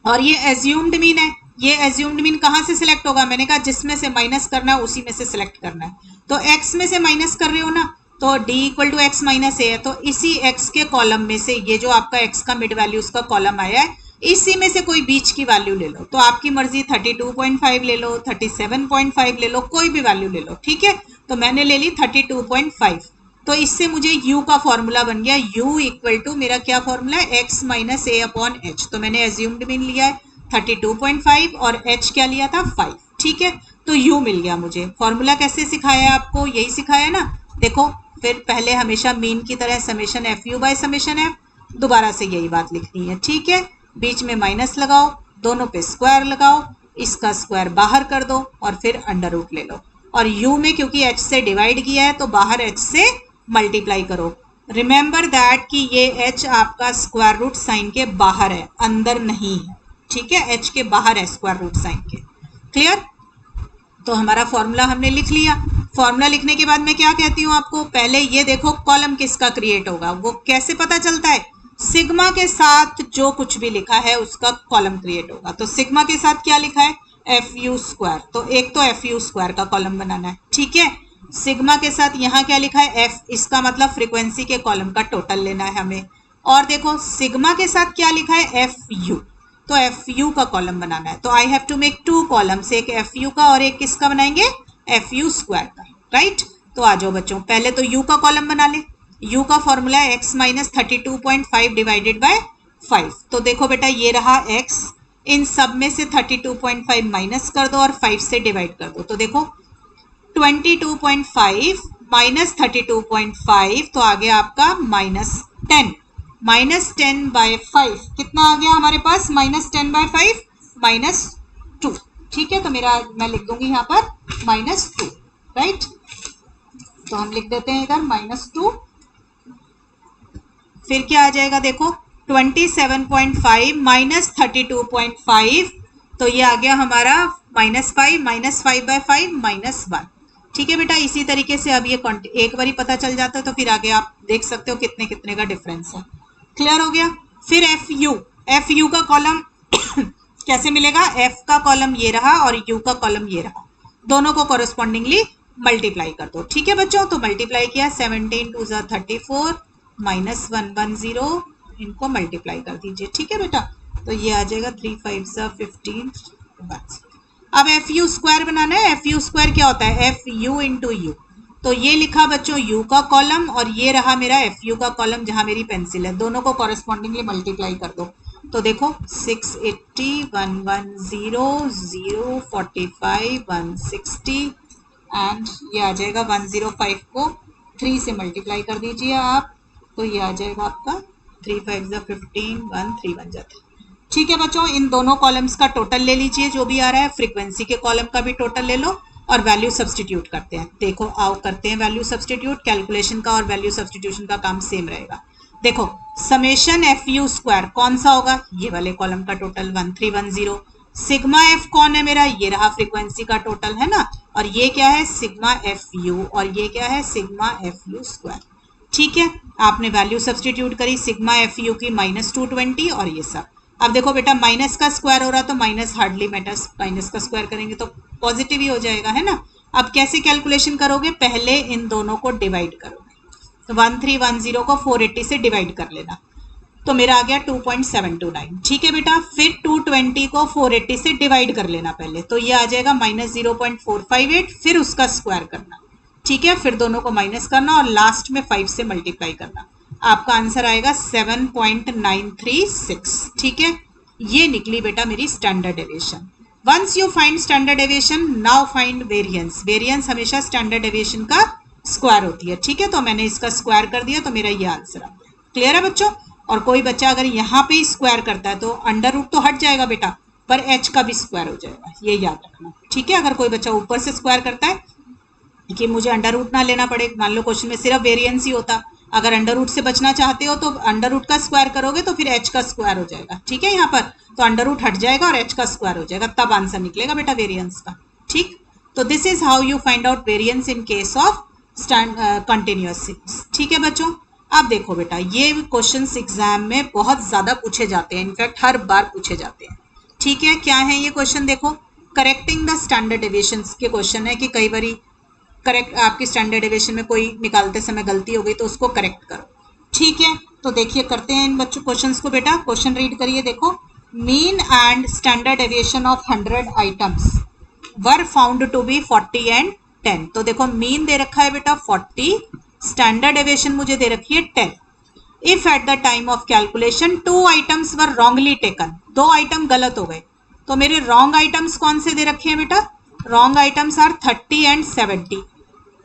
और ये एज्यूम्ड मीन है, ये एज्यूम्ड मीन कहाँ से सिलेक्ट होगा, मैंने कहा जिसमें से माइनस करना है उसी में से सिलेक्ट करना है। तो x में से माइनस कर रहे हो ना, तो d equal to x minus a है, तो इसी x के कॉलम में से ये जो आपका x का मिड वैल्यूज का कॉलम आया है इसी में से कोई बीच की वैल्यू ले लो। तो आपकी मर्जी 32.5 ले लो, 37.5 ले लो, कोई भी वैल्यू ले लो। ठीक है, तो मैंने ले ली 32.5, तो इससे मुझे u का फॉर्मूला बन गया, u इक्वल टू मेरा क्या फॉर्मूला है x minus a upon H. तो मैंने एज्यूम्ड मीन लिया है 32.5 और h क्या लिया था 5। ठीक है, तो u मिल गया मुझे। फॉर्मूला कैसे सिखाया है आपको, यही सिखाया ना। देखो फिर पहले हमेशा मीन की तरह summation F you by summation F, दोबारा से यही बात लिखनी है। ठीक है, बीच में माइनस लगाओ, दोनों पे स्क्वायर लगाओ, इसका स्क्वायर बाहर कर दो और फिर अंडर रूट ले लो, और u में क्योंकि h से डिवाइड किया है तो बाहर h से मल्टीप्लाई करो। रिमेंबर दैट कि ये h आपका स्क्वायर रूट साइन के बाहर है, अंदर नहीं है। ठीक है, h के बाहर है स्क्वायर रूट साइन के। क्लियर, तो हमारा फॉर्मूला हमने लिख लिया। फॉर्मूला लिखने के बाद मैं क्या कहती हूँ आपको, पहले ये देखो कॉलम किसका क्रिएट होगा, वो कैसे पता चलता है, सिग्मा के साथ जो कुछ भी लिखा है उसका कॉलम क्रिएट होगा। तो सिग्मा के साथ क्या लिखा है एफ यू स्क्वायर, तो एक तो एफ यू स्क्वायर का कॉलम बनाना है। ठीक है, सिग्मा के साथ यहाँ क्या लिखा है एफ, इसका मतलब फ्रीक्वेंसी के कॉलम का टोटल लेना है हमें। और देखो सिग्मा के साथ क्या लिखा है एफ यू, तो एफ यू का कॉलम बनाना है। तो I have to make 2 columns, एक एफ यू का और एक किसका बनाएंगे एफ यू स्क्वायर का, राइट। तो आ जाओ बच्चों, पहले तो u का कॉलम बना ले। u का फॉर्मूला है x माइनस 32.5 डिवाइडेड बाय 5। तो देखो बेटा ये रहा x, इन सब में से 32.5 माइनस कर दो और 5 से डिवाइड कर दो। तो देखो 22.5 माइनस 32.5 तो आ गया आपका माइनस 10, माइनस 10 बाय 5 कितना आ गया हमारे पास, माइनस 10 बाय 5 माइनस 2। ठीक है, तो मेरा मैं लिख दूंगी यहाँ पर माइनस 2, राइट। तो हम लिख देते हैं इधर माइनस 2, फिर क्या आ जाएगा देखो 27.5 माइनस 32.5, तो ये आ गया हमारा माइनस 5, माइनस 5 बाय 5 माइनस 1। ठीक है बेटा, इसी तरीके से अब ये एक बार पता चल जाता है तो फिर आगे आप देख सकते हो कितने कितने का डिफरेंस है। क्लियर हो गया। फिर एफ यू का कॉलम कैसे मिलेगा, एफ का कॉलम ये रहा और यू का कॉलम ये रहा, दोनों को कॉरेस्पॉन्डिंगली मल्टीप्लाई कर दो। ठीक है बच्चों, तो मल्टीप्लाई किया 17 2 34 माइनस 110, इनको मल्टीप्लाई कर दीजिए। ठीक है बेटा, तो ये आ जाएगा 3 5 15। अब एफ यू स्क्वायर बनाना है। एफ यू स्क्वायर क्या होता है एफ यू इंटू यू, तो ये लिखा बच्चों u का कॉलम और ये रहा मेरा एफ यू का कॉलम जहां मेरी पेंसिल है, दोनों को कॉरेस्पॉन्डिंगली मल्टीप्लाई कर दो। तो देखो 680, 110, 0, 45, 160 एंड ये आ जाएगा 105 को 3 से मल्टीप्लाई कर दीजिए आप, तो ये आ जाएगा आपका 3 5 15, 1 3 बन जाता है। ठीक है बच्चों, इन दोनों कॉलम्स का टोटल ले लीजिए जो भी आ रहा है, फ्रीक्वेंसी के कॉलम का भी टोटल ले लो और वैल्यू सब्सटीट्यूट करते हैं। देखो आओ करते हैं वैल्यू सब्सटीट्यूट, कैलकुलेशन का और वैल्यू सब्सटीट्यूशन का काम सेम रहेगा। देखो समेशन एफ यू स्क्वायर कौन सा होगा, ये वाले कॉलम का टोटल 1310। सिग्मा एफ कौन है मेरा, ये रहा फ्रीक्वेंसी का टोटल है ना, और ये क्या है सिग्मा एफ यू, और ये क्या है सिग्मा एफ यू स्क्वायर। ठीक है, आपने वैल्यू सब्सटीट्यूट करी सिग्मा एफ यू की -220 और ये सब। अब देखो बेटा माइनस का स्क्वायर हो रहा तो माइनस हार्डली मैटर्स, माइनस का स्क्वायर करेंगे तो पॉजिटिव ही हो जाएगा, है ना। अब कैसे कैलकुलेशन करोगे, पहले इन दोनों को डिवाइड करोगे, तो 1310 को 480 से डिवाइड कर लेना, तो मेरा आ गया 2.729। ठीक है बेटा, फिर 220 को 480 से डिवाइड कर लेना पहले, तो ये आ जाएगा -0.458, फिर उसका स्क्वायर करना। ठीक है, फिर दोनों को माइनस करना और लास्ट में 5 से मल्टीप्लाई करना, आपका आंसर आएगा 7.936। ठीक है, ये निकली बेटा मेरी standard deviation. Once you find standard deviation, now find variance. Variance हमेशा स्टैंडर्ड डेविएशन का स्क्वायर होती है। ठीक है, तो मैंने इसका स्क्वायर कर दिया तो मेरा ये आंसर आ गया। क्लियर है बच्चों। और कोई बच्चा अगर यहाँ पे ही स्क्वायर करता है तो अंडर रूट तो हट जाएगा बेटा, पर एच का भी स्क्वायर हो जाएगा, ये याद रखना। ठीक है, अगर कोई बच्चा ऊपर से स्क्वायर करता है कि मुझे अंडर रूट ना लेना पड़े, मान लो क्वेश्चन में सिर्फ वेरिएंस ही होता, अगर अंडर रूट से बचना चाहते हो तो अंडर रूट का स्क्वायर करोगे तो फिर एच का स्क्वायर हो जाएगा। ठीक है, यहाँ पर तो अंडर रूट हट जाएगा और एच का स्क्वायर हो जाएगा, तब आंसर निकलेगा बेटा वेरिएंस का। ठीक, तो this is how you find out variance in case of continuous series. ठीक है बच्चों, अब देखो बेटा ये क्वेश्चंस एग्जाम में बहुत ज्यादा पूछे जाते हैं, इनफैक्ट हर बार पूछे जाते हैं। ठीक है, क्या है ये क्वेश्चन, देखो करेक्टिंग द स्टैंडर्ड डेविएशंस के क्वेश्चन है कि कई बारी करेक्ट आपकी स्टैंडर्ड डेविएशन में कोई निकालते समय गलती हो गई तो उसको करेक्ट करो। ठीक है, तो देखिए करते हैं इन बच्चों क्वेश्चंस को। बेटा क्वेश्चन रीड करिए, देखो mean and standard deviation of 100 items were found to be 40 and 10। तो देखो मीन दे रखा है बेटा 40, स्टैंडर्ड डेविएशन मुझे दे रखी है 10। If at the time of calculation 2 items were wrongly taken, 2 item गलत हो गए, तो मेरे रॉन्ग आइटम्स कौन से दे रखे हैं बेटा, wrong items are 30 and 70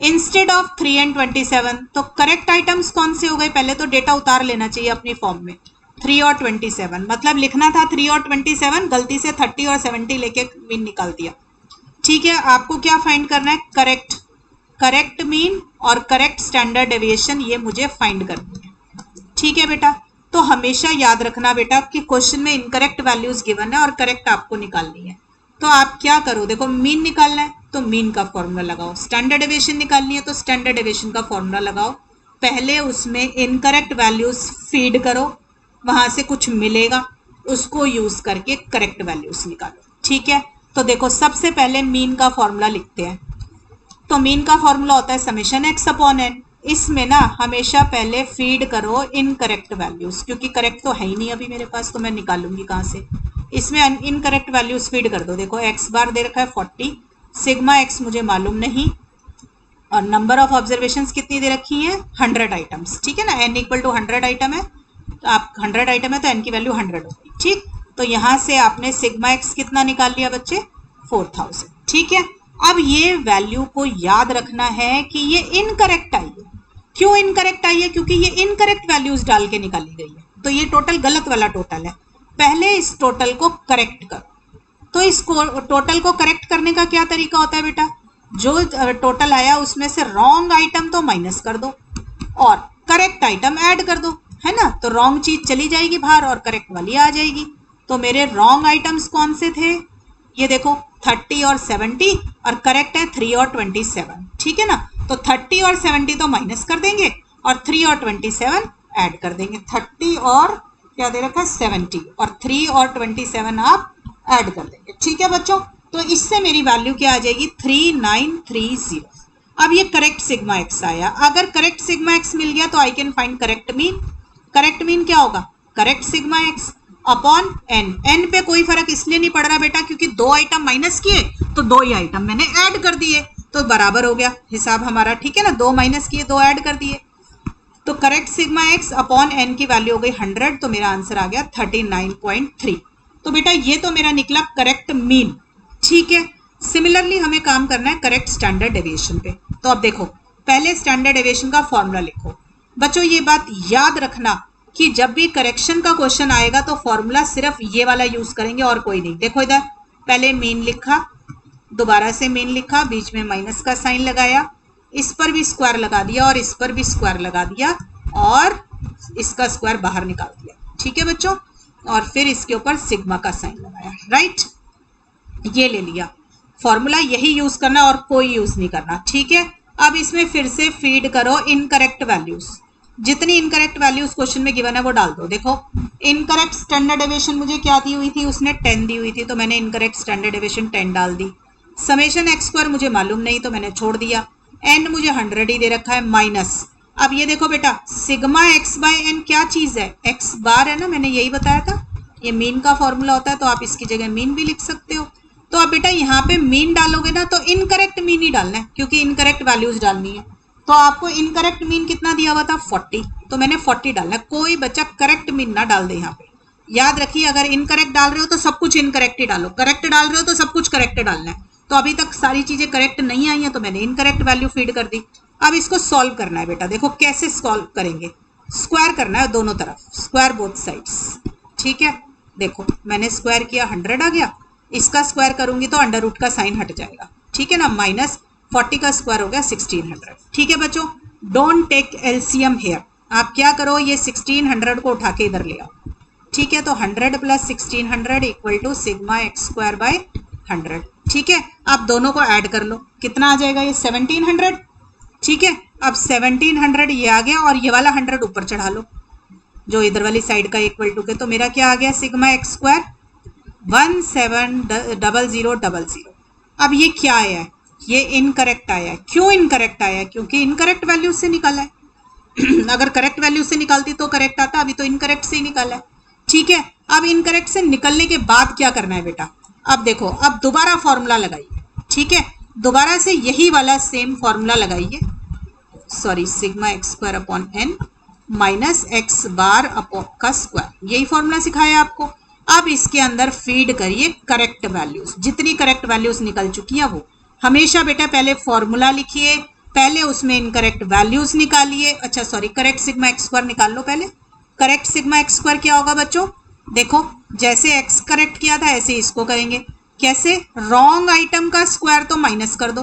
instead of 3 and 27। तो करेक्ट आइटम्स कौन से हो गए, पहले तो डेटा उतार लेना चाहिए अपनी फॉर्म में, 3 और 27, मतलब लिखना था 3 और 27, गलती से 30 और 70 लेके मीन निकाल दिया। ठीक है, आपको क्या फाइंड करना है, करेक्ट मीन और करेक्ट स्टैंडर्ड डेविएशन, ये मुझे फाइंड करनी है। ठीक है बेटा, तो हमेशा याद रखना बेटा कि क्वेश्चन में इनकरेक्ट वैल्यूज गिवन है और करेक्ट आपको निकालनी है। तो आप क्या करो, देखो मीन निकालना है तो मीन का फॉर्मूला लगाओ, स्टैंडर्ड डेविएशन निकालनी है तो स्टैंडर्ड डेविएशन का फॉर्मूला लगाओ, पहले उसमें इनकरेक्ट वैल्यूज फीड करो, वहां से कुछ मिलेगा, उसको यूज करके करेक्ट वैल्यूज निकालो। ठीक है, तो देखो सबसे पहले मीन का फॉर्मूला लिखते हैं। तो मीन का फॉर्मूला होता है समेशन एक्स अपॉन एन। इसमें ना हमेशा पहले फीड करो इनकरेक्ट वैल्यूज, क्योंकि करेक्ट तो है ही नहीं अभी मेरे पास, तो मैं निकालूंगी कहाँ से, इसमें इनकरेक्ट वैल्यूज फीड कर दो। देखो एक्स बार दे रखा है 40, सिग्मा एक्स मुझे मालूम नहीं, और नंबर ऑफ ऑब्जर्वेशंस कितनी दे रखी है 100 आइटम्स। ठीक है ना, n इक्वल टू 100 आइटम है, तो आप 100 आइटम है तो n की वैल्यू 100 होगी। ठीक, तो यहाँ से आपने सिग्मा एक्स कितना निकाल लिया बच्चे 4000। ठीक है, अब ये वैल्यू को याद रखना है कि ये इनकरेक्ट आई है। क्यों इनकरेक्ट आई है, क्योंकि ये इनकरेक्ट वैल्यूज डाल के निकाली गई है, तो ये टोटल गलत वाला टोटल है। पहले इस टोटल को करेक्ट करो। तो इस टोटल को करेक्ट करने का क्या तरीका होता है बेटा, जो टोटल आया उसमें से रॉन्ग आइटम तो माइनस कर दो और करेक्ट आइटम ऐड कर दो, है ना, तो रॉन्ग चीज चली जाएगी बाहर और करेक्ट वाली आ जाएगी। तो मेरे रॉन्ग आइटम्स कौन से थे, ये देखो 30 और 70, और करेक्ट है 3 और 27। ठीक है ना, तो 30 और 70 तो माइनस कर देंगे और 3 और 27 ऐड कर देंगे। 30 और क्या दे रखा है 70, और 3 और 27 आप ऐड कर देंगे। ठीक है बच्चों, तो इससे मेरी वैल्यू क्या आ जाएगी 3930। अब ये करेक्ट सिग्मा एक्स आया, अगर करेक्ट सिग्मा एक्स मिल गया तो I can find correct mean. Correct mean क्या होगा, correct sigma x upon n. N पे कोई फर्क इसलिए नहीं पड़ रहा बेटा क्योंकि 2 आइटम माइनस किए तो 2 ही आइटम मैंने ऐड कर दिए, तो बराबर हो गया हिसाब हमारा। ठीक है ना, 2 माइनस किए 2 ऐड कर दिए, तो correct sigma x upon n की वैल्यू हो गई 100, तो मेरा आंसर आ गया 39.3। तो बेटा ये तो मेरा निकला करेक्ट मीन। ठीक है, सिमिलरली हमें काम करना है करेक्ट स्टैंडर्ड डेविएशन पे। तो अब देखो, पहले स्टैंडर्ड डेविएशन का फॉर्मूला लिखो। बच्चों ये बात याद रखना कि जब भी करेक्शन का क्वेश्चन आएगा तो फॉर्मूला सिर्फ ये वाला यूज करेंगे और कोई नहीं। देखो इधर पहले मीन लिखा, दोबारा से मीन लिखा, बीच में माइनस का साइन लगाया, इस पर भी स्क्वायर लगा दिया और इस पर भी स्क्वायर लगा दिया और इसका स्क्वायर बाहर निकाल दिया। ठीक है बच्चों, और फिर इसके ऊपर सिग्मा का साइन लगाया। राइट, ये ले लिया फॉर्मूला, यही यूज करना और कोई यूज नहीं करना। ठीक है, अब इसमें फिर से फीड करो इनकरेक्ट वैल्यूज। जितनी इनकरेक्ट वैल्यूज क्वेश्चन में गिवन है वो डाल दो। देखो इनकरेक्ट स्टैंडर्ड डेविएशन मुझे क्या दी हुई थी, उसने 10 दी हुई थी, तो मैंने इनकरेक्ट स्टैंडर्ड डेविएशन 10 डाल दी। समेशन एक्स स्क्वायर मुझे मालूम नहीं तो मैंने छोड़ दिया। एन मुझे 100 ही दे रखा है माइनस। अब ये देखो बेटा, सिग्मा एक्स बाय एन क्या चीज है, एक्स बार है ना, मैंने यही बताया था। ये मीन का फॉर्मूला होता है, तो आप इसकी जगह मीन भी लिख सकते हो। तो अब बेटा यहाँ पे मीन डालोगे ना तो इनकरेक्ट मीन ही डालना है, क्योंकि इनकरेक्ट वैल्यूज डालनी है। तो आपको इनकरेक्ट मीन कितना दिया हुआ था, 40, तो मैंने 40 डालना है। कोई बच्चा करेक्ट मीन ना डाल दे यहाँ पे। याद रखिए, अगर इनकरेक्ट डाल रहे हो तो सब कुछ इनकरेक्ट ही डालो, करेक्ट डाल रहे हो तो सब कुछ करेक्ट डालना है। तो अभी तक सारी चीजें करेक्ट नहीं आई हैं तो मैंने इनकरेक्ट वैल्यू फीड कर दी। अब इसको सॉल्व करना है बेटा। देखो कैसे सॉल्व करेंगे, स्क्वायर करना है दोनों तरफ, स्क्वायर बोथ साइड्स। ठीक है, देखो मैंने स्क्वायर किया, 100 आ गया। इसका स्क्वायर करूंगी तो अंडर रूट का साइन हट जाएगा। ठीक है ना, माइनस 40 का स्क्वायर हो गया 1600। ठीक है बच्चों, डोंट टेक एलसीएम हेयर। आप क्या करो, ये 1600 को उठा के इधर ले आओ। ठीक है, तो 100 plus 1600 equal to sigma x square by 100। ठीक है, आप दोनों को ऐड कर लो, कितना आ जाएगा, ये 1700। ठीक है, अब 1700 ये आ गया और ये वाला 100 ऊपर चढ़ा लो जो इधर वाली साइड का इक्वल टू के। तो मेरा क्या आ गया, सिग्मा एक्स स्क्वायर 170000। अब ये क्या आया है, ये इनकरेक्ट आया है। क्यों इनकरेक्ट आया है, क्योंकि इनकरेक्ट वैल्यू से निकाला है। अगर करेक्ट वैल्यू से निकालती तो करेक्ट आता, अभी तो इनकरेक्ट से ही निकाला है। ठीक है, अब इनकरेक्ट से निकलने के बाद क्या करना है बेटा, अब देखो, अब दोबारा फॉर्मूला लगाइए। ठीक है, दोबारा से यही वाला सेम फॉर्मूला लगाइए। Sorry, sigma x square upon n minus x bar upon का स्क्वायर, यही फॉर्मूला सिखाया आपको। अब इसके अंदर फीड करिए करेक्ट वैल्यूज, जितनी करेक्ट वैल्यूज निकल चुकी हैं वो। हमेशा बेटा पहले फॉर्मूला लिखिए, पहले उसमें इनकरेक्ट वैल्यूज निकालिए। अच्छा sorry, correct sigma x square निकाल लो पहले। करेक्ट सिग्मा एक्स स्क्वायर क्या होगा बच्चों, देखो जैसे एक्स करेक्ट किया था ऐसे इसको करेंगे। कैसे, रॉन्ग आइटम का स्क्वायर तो माइनस कर दो।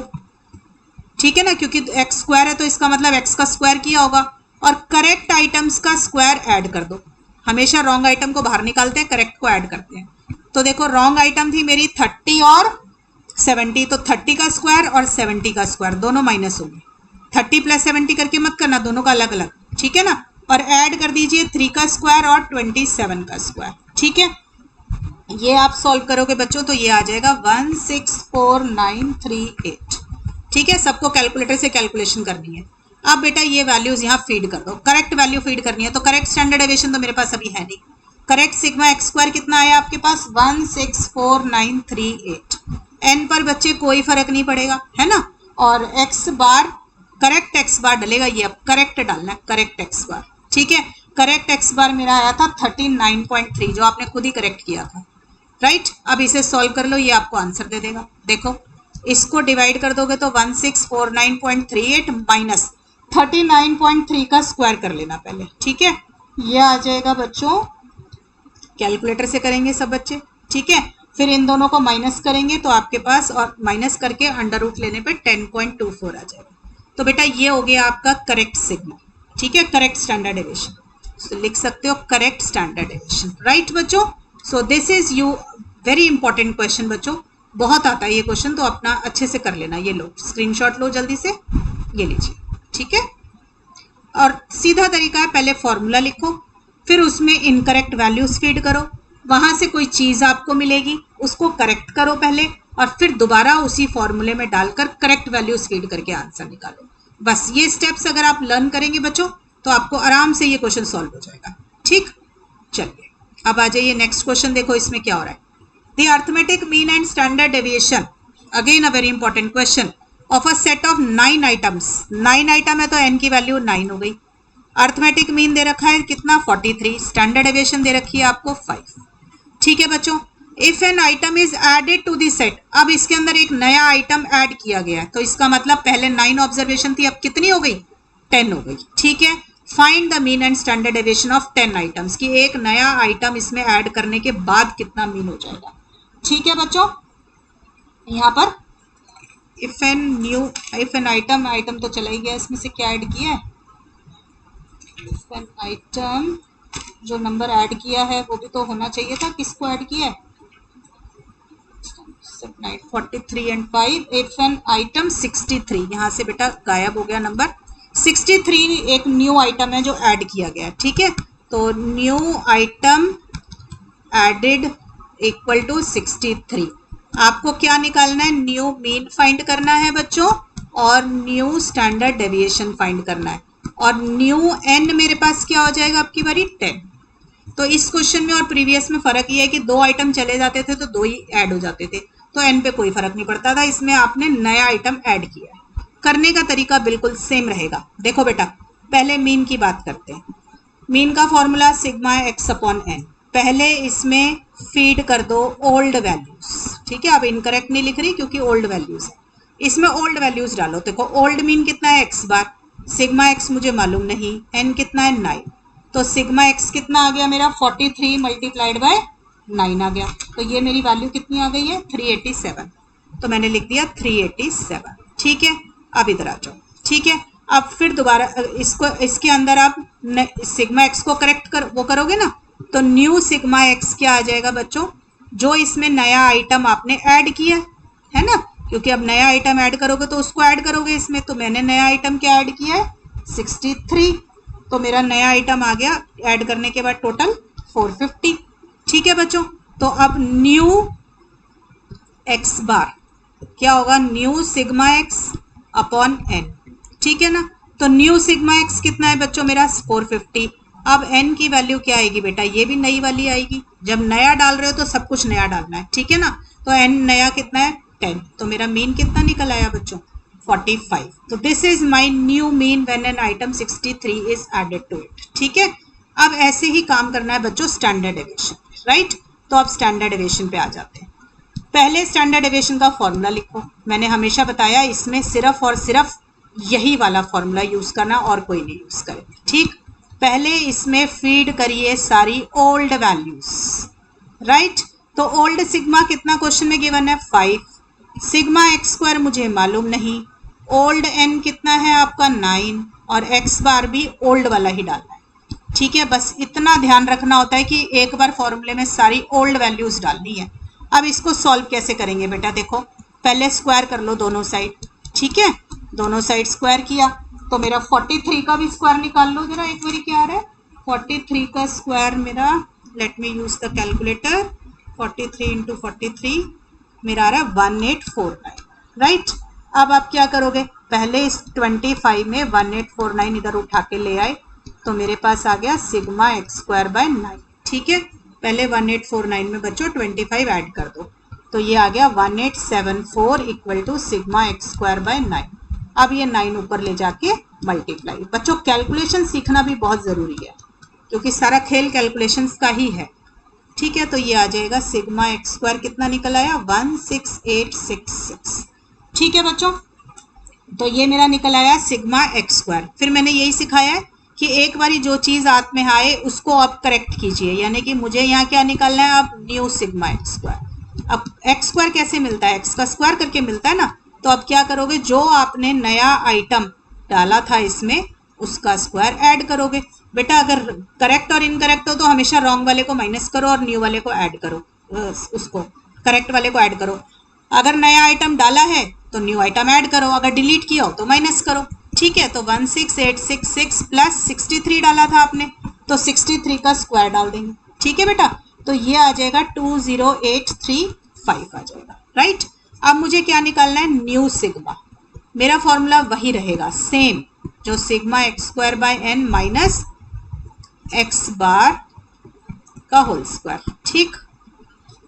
ठीक है ना, क्योंकि एक्स स्क्वायर है तो इसका मतलब एक्स का स्क्वायर किया होगा, और करेक्ट आइटम्स का स्क्वायर ऐड कर दो। हमेशा रॉन्ग आइटम को बाहर निकालते हैं, करेक्ट को ऐड करते हैं। तो देखो रॉन्ग आइटम थी मेरी 30 और 70, तो 30 का स्क्वायर और 70 का स्क्वायर दोनों माइनस होंगे। 30 प्लस 70 करके मत करना, दोनों का अलग अलग। ठीक है ना, और ऐड कर दीजिए 3 का स्क्वायर और 27 का स्क्वायर। ठीक है, ये आप सॉल्व करोगे बच्चों तो ये आ जाएगा 164938। ठीक है, सबको कैलकुलेटर से कैलकुलेशन करनी है। अब बेटा ये वैल्यूज यहाँ फीड कर दो, करेक्ट वैल्यू फीड करनी है। तो करेक्ट स्टैंडर्ड डेविएशन तो मेरे पास अभी है नहीं। करेक्ट सिग्मा एक्स स्क्वायर कितना आया आपके पास, 164938। एन पर बच्चे कोई फर्क नहीं पड़ेगा, है ना। और एक्स बार, करेक्ट एक्स बार डलेगा, ये अब करेक्ट डालना है, करेक्ट एक्स बार। ठीक है, करेक्ट एक्स बार मेरा आया था 39.3, जो आपने खुद ही करेक्ट किया था। राइट, अब इसे सॉल्व कर लो, ये आपको आंसर दे देगा। देखो इसको डिवाइड कर दोगे तो 1649.38 माइनस 39.3 का स्क्वायर कर लेना पहले। ठीक है, ये आ जाएगा बच्चों, कैलकुलेटर से करेंगे सब बच्चे। ठीक है, फिर इन दोनों को माइनस करेंगे तो आपके पास, और माइनस करके अंडर रूट लेने पे 10.24 आ जाएगा। तो बेटा ये हो गया आपका करेक्ट सिग्मा। ठीक है, करेक्ट स्टैंडर्ड डेविएशन, तो लिख सकते हो करेक्ट स्टैंडर्ड डेविएशन। राइट बच्चों, so this is you very important question बच्चों, बहुत आता है ये क्वेश्चन, तो अपना अच्छे से कर लेना। ये लो स्क्रीनशॉट लो जल्दी से, ये लीजिए। ठीक है, और सीधा तरीका है, पहले फॉर्मूला लिखो, फिर उसमें इनकरेक्ट वैल्यूज फीड करो, वहां से कोई चीज आपको मिलेगी उसको करेक्ट करो पहले, और फिर दोबारा उसी फॉर्मूले में डालकर करेक्ट वैल्यूज फीड करके आंसर निकालो। बस ये स्टेप्स अगर आप लर्न करेंगे बच्चों तो आपको आराम से ये क्वेश्चन सॉल्व हो जाएगा। ठीक, चलिए अब आ जाइए नेक्स्ट क्वेश्चन। देखो इसमें क्या हो रहा है, the arithmetic mean and standard deviation, again a very important question, of a set of 9 items. 9 item है तो n की वैल्यू 9 हो गई। अर्थमेटिक मीन दे रखा है कितना 43, स्टैंडर्ड डेविएशन दे रखी है आपको 5। ठीक है बच्चों, if n item is added to the set, अब इसके अंदर एक नया आइटम ऐड किया गया है, तो इसका मतलब पहले 9 ऑब्जर्वेशन थी, अब कितनी हो गई 10 हो गई। ठीक है, find the mean and standard deviation of 10 items, कि एक नया आइटम इसमें ऐड करने के बाद कितना मीन हो जाएगा। ठीक है बच्चों, यहाँ पर इफ एन आइटम तो चला ही गया, इसमें से क्या ऐड किया है, इफ एन आइटम जो नंबर ऐड किया है वो भी तो होना चाहिए था, किसको ऐड किया है 43 एंड 5, इफ एन आइटम 63, यहाँ से बेटा गायब हो गया नंबर 63, एक न्यू आइटम है जो ऐड किया गया। ठीक है, तो new item added equal to 63। आपको क्या निकालना है, न्यू मीन फाइंड करना है बच्चों, और न्यू स्टैंडर्ड डेविएशन फाइंड करना है, और न्यू एन मेरे पास क्या हो जाएगा आपकी बारी 10। तो इस क्वेश्चन में और प्रीवियस में फर्क ये है कि 2 आइटम चले जाते थे तो 2 ही ऐड हो जाते थे, तो एन पे कोई फर्क नहीं पड़ता था, इसमें आपने नया आइटम ऐड किया है। करने का तरीका बिल्कुल सेम रहेगा। देखो बेटा, पहले मीन की बात करते हैं। मीन का formula sigma x upon n, पहले इसमें फीड कर दो ओल्ड वैल्यूज। ठीक है, अब इनकरेक्ट नहीं लिख रही क्योंकि ओल्ड वैल्यूज है, इसमें ओल्ड वैल्यूज डालो। देखो ओल्ड मीन कितना है एक्स बार, सिग्मा एक्स मुझे मालूम नहीं, एन कितना है 9, तो सिग्मा एक्स कितना आ गया मेरा 43 मल्टीप्लाइड बाय 9 आ गया, तो ये मेरी वैल्यू कितनी आ गई है 387, तो मैंने लिख दिया 387। ठीक है, अब इधर आ जाओ। ठीक है, अब फिर दोबारा इसको इसके अंदर आप सिग्मा एक्स को करेक्ट करोगे ना, तो न्यू सिग्मा एक्स क्या आ जाएगा बच्चों, जो इसमें नया आइटम आपने ऐड किया है ना, क्योंकि अब नया आइटम ऐड करोगे तो उसको ऐड करोगे इसमें, तो मैंने नया आइटम क्या ऐड किया है 63, तो मेरा नया आइटम आ गया ऐड करने के बाद टोटल 450। ठीक है बच्चों, तो अब न्यू एक्स बार क्या होगा, new sigma x upon n. ठीक है ना, तो न्यू सिग्मा एक्स कितना है बच्चों मेरा 450। अब एन की वैल्यू क्या आएगी बेटा, ये भी नई वाली आएगी, जब नया डाल रहे हो तो सब कुछ नया डालना है। ठीक है ना, तो एन नया कितना है 10, तो मेरा मीन कितना निकल आया बच्चों 45। तो this is my new mean when n item 63 is added to it. ठीक है, अब ऐसे ही काम करना है बच्चों स्टैंडर्ड डेविएशन, राइट। तो अब स्टैंडर्ड डेविएशन पे आ जाते हैं। पहले स्टैंडर्ड डेविएशन का फॉर्मूला लिखो, मैंने हमेशा बताया इसमें सिर्फ और सिर्फ यही वाला फॉर्मूला यूज करना और कोई नहीं यूज करे। ठीक, पहले इसमें फीड करिए सारी ओल्ड वैल्यूज, राइट। तो ओल्ड सिग्मा कितना क्वेश्चन में गिवन है 5, सिग्मा एक्स स्क्वायर मुझे मालूम नहीं, ओल्ड एन कितना है आपका 9, और एक्स बार भी ओल्ड वाला ही डालना है। ठीक है, बस इतना ध्यान रखना होता है कि एक बार फॉर्मूले में सारी ओल्ड वैल्यूज डालनी है। अब इसको सॉल्व कैसे करेंगे बेटा, देखो पहले स्क्वायर कर लो दोनों साइड। ठीक है, दोनों साइड स्क्वायर किया तो मेरा 43 का भी स्क्वायर निकाल लो जरा एक बार, क्या आ रहा है 43 का स्क्वायर मेरा, let me use the calculator, 43 into 43 मेरा आ रहा है 1849, राइट। अब आप क्या करोगे, पहले इस 25 में 1849 इधर उठा के ले आए, तो मेरे पास आ गया सिग्मा एक्स स्क्वायर बाय 9। ठीक है, पहले 1849 में बच्चों 25 ऐड कर दो, तो ये आ गया 1874 equal to sigma x square by 9। अब ये 9 ऊपर ले जाके मल्टीप्लाई। बच्चों कैलकुलेशन सीखना भी बहुत ज़रूरी है क्योंकि सारा खेल कैलकुलेशंस का ही है। ठीक है, तो ये आ जाएगा सिग्मा एक्स स्क्वायर कितना निकल आया 16866। ठीक है बच्चों, तो ये मेरा निकल आया सिग्मा एक्स स्क्वायर। फिर मैंने यही सिखाया है कि एक बारी जो चीज़ हाथ में आए उसको आप करेक्ट कीजिए, यानी कि मुझे यहाँ क्या निकालना है, अब न्यू सिग्मा एक्स स्क्वायर। अब एक्स स्क्वायर कैसे मिलता है, एक्स का स्क्वायर करके मिलता है ना, तो अब क्या करोगे, जो आपने नया आइटम डाला था इसमें उसका स्क्वायर ऐड करोगे। बेटा अगर करेक्ट और इनकरेक्ट हो तो हमेशा रॉन्ग वाले को माइनस करो और न्यू वाले को ऐड करो, उसको करेक्ट वाले को ऐड करो। अगर नया आइटम डाला है तो न्यू आइटम ऐड करो, अगर डिलीट किया हो तो माइनस करो। ठीक है, तो 16866 प्लस 63 डाला था आपने, तो 63 का स्क्वायर डाल देंगे। ठीक है बेटा, तो ये आ जाएगा 20835 आ जाएगा, राइट। अब मुझे क्या निकालना है, न्यू सिग्मा। मेरा फॉर्मूला वही रहेगा सेम, जो sigma x square by N minus x bar का होल स्क्वायर। ठीक,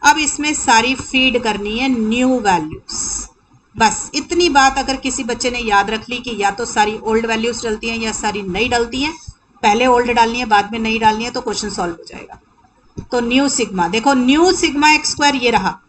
अब इसमें सारी फीड करनी है न्यू वैल्यूज। बस इतनी बात अगर किसी बच्चे ने याद रख ली कि या तो सारी ओल्ड वैल्यूज डलती हैं या सारी नई डलती हैं, पहले ओल्ड डालनी है, बाद में नई डालनी है, तो क्वेश्चन सॉल्व हो जाएगा। तो न्यू सिग्मा, देखो न्यू सिग्मा एक्स स्क्वायर ये रहा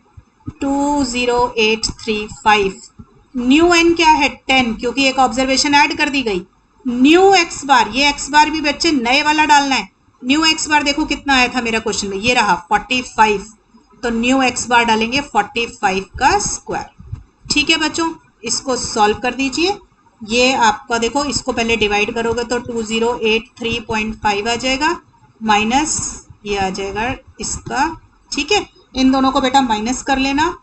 20835। न्यू एन क्या है 10, क्योंकि एक ऑब्जर्वेशन ऐड कर दी गई। न्यू एक्स बार, ये एक्स बार भी बच्चे नए वाला डालना है। न्यू एक्स बार देखो कितना आया था मेरा क्वेश्चन में, ये रहा 45। तो न्यू एक्स बार डालेंगे 45 का स्क्वायर। ठीक है बच्चों, इसको सॉल्व कर दीजिए। ये आपका देखो, इसको पहले डिवाइड करोगे तो 2083.5 आ जाएगा, माइनस ये आ जाएगा इसका। ठीक है, इन दोनों को बेटा माइनस कर लेना,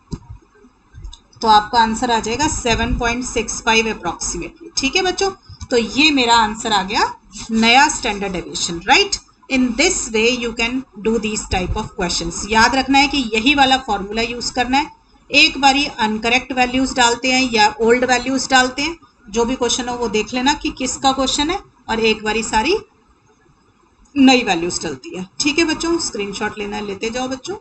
तो आपका आंसर आ जाएगा 7.65 अप्रॉक्सीमेटली। ठीक है बच्चों, तो ये मेरा आंसर आ गया नया standard deviation, right. In this way you can do this type of questions. याद रखना है कि यही वाला फॉर्मूला यूज करना है। एक बारी अनकरेक्ट वैल्यूज डालते हैं या ओल्ड वैल्यूज डालते हैं, जो भी क्वेश्चन हो वो देख लेना कि किसका क्वेश्चन है, और एक बारी सारी नई वैल्यूज डलती है। ठीक है बच्चों, स्क्रीनशॉट लेना है लेते जाओ बच्चों।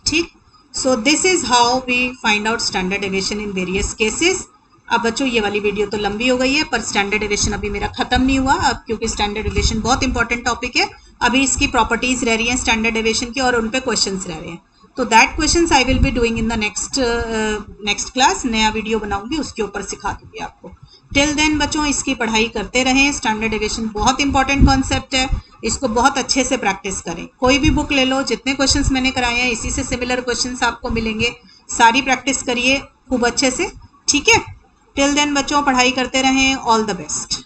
ठीक, so this is how we find out standard deviation in various cases. अब बच्चों ये वाली वीडियो तो लंबी हो गई है, पर स्टैंडर्ड डेविएशन अभी मेरा खत्म नहीं हुआ अब, क्योंकि स्टैंडर्ड डेविएशन बहुत इंपॉर्टेंट टॉपिक है। अभी इसकी प्रॉपर्टीज रह रही हैं स्टैंडर्ड डेविएशन की, और उन पे क्वेश्चंस रह रहे हैं। तो that questions I will be doing in the next class. नया वीडियो बनाऊंगी, उसके ऊपर सिखा दूंगी आपको। टिल देन बच्चों इसकी पढ़ाई करते रहें। स्टैंडर्ड डेविएशन बहुत इंपॉर्टेंट कॉन्सेप्ट है, इसको बहुत अच्छे से प्रैक्टिस करें। कोई भी बुक ले लो, जितने क्वेश्चंस मैंने कराए हैं इसी से सिमिलर क्वेश्चंस आपको मिलेंगे। सारी प्रैक्टिस करिए खूब अच्छे से। ठीक है, टिल देन बच्चों पढ़ाई करते रहें। All the best.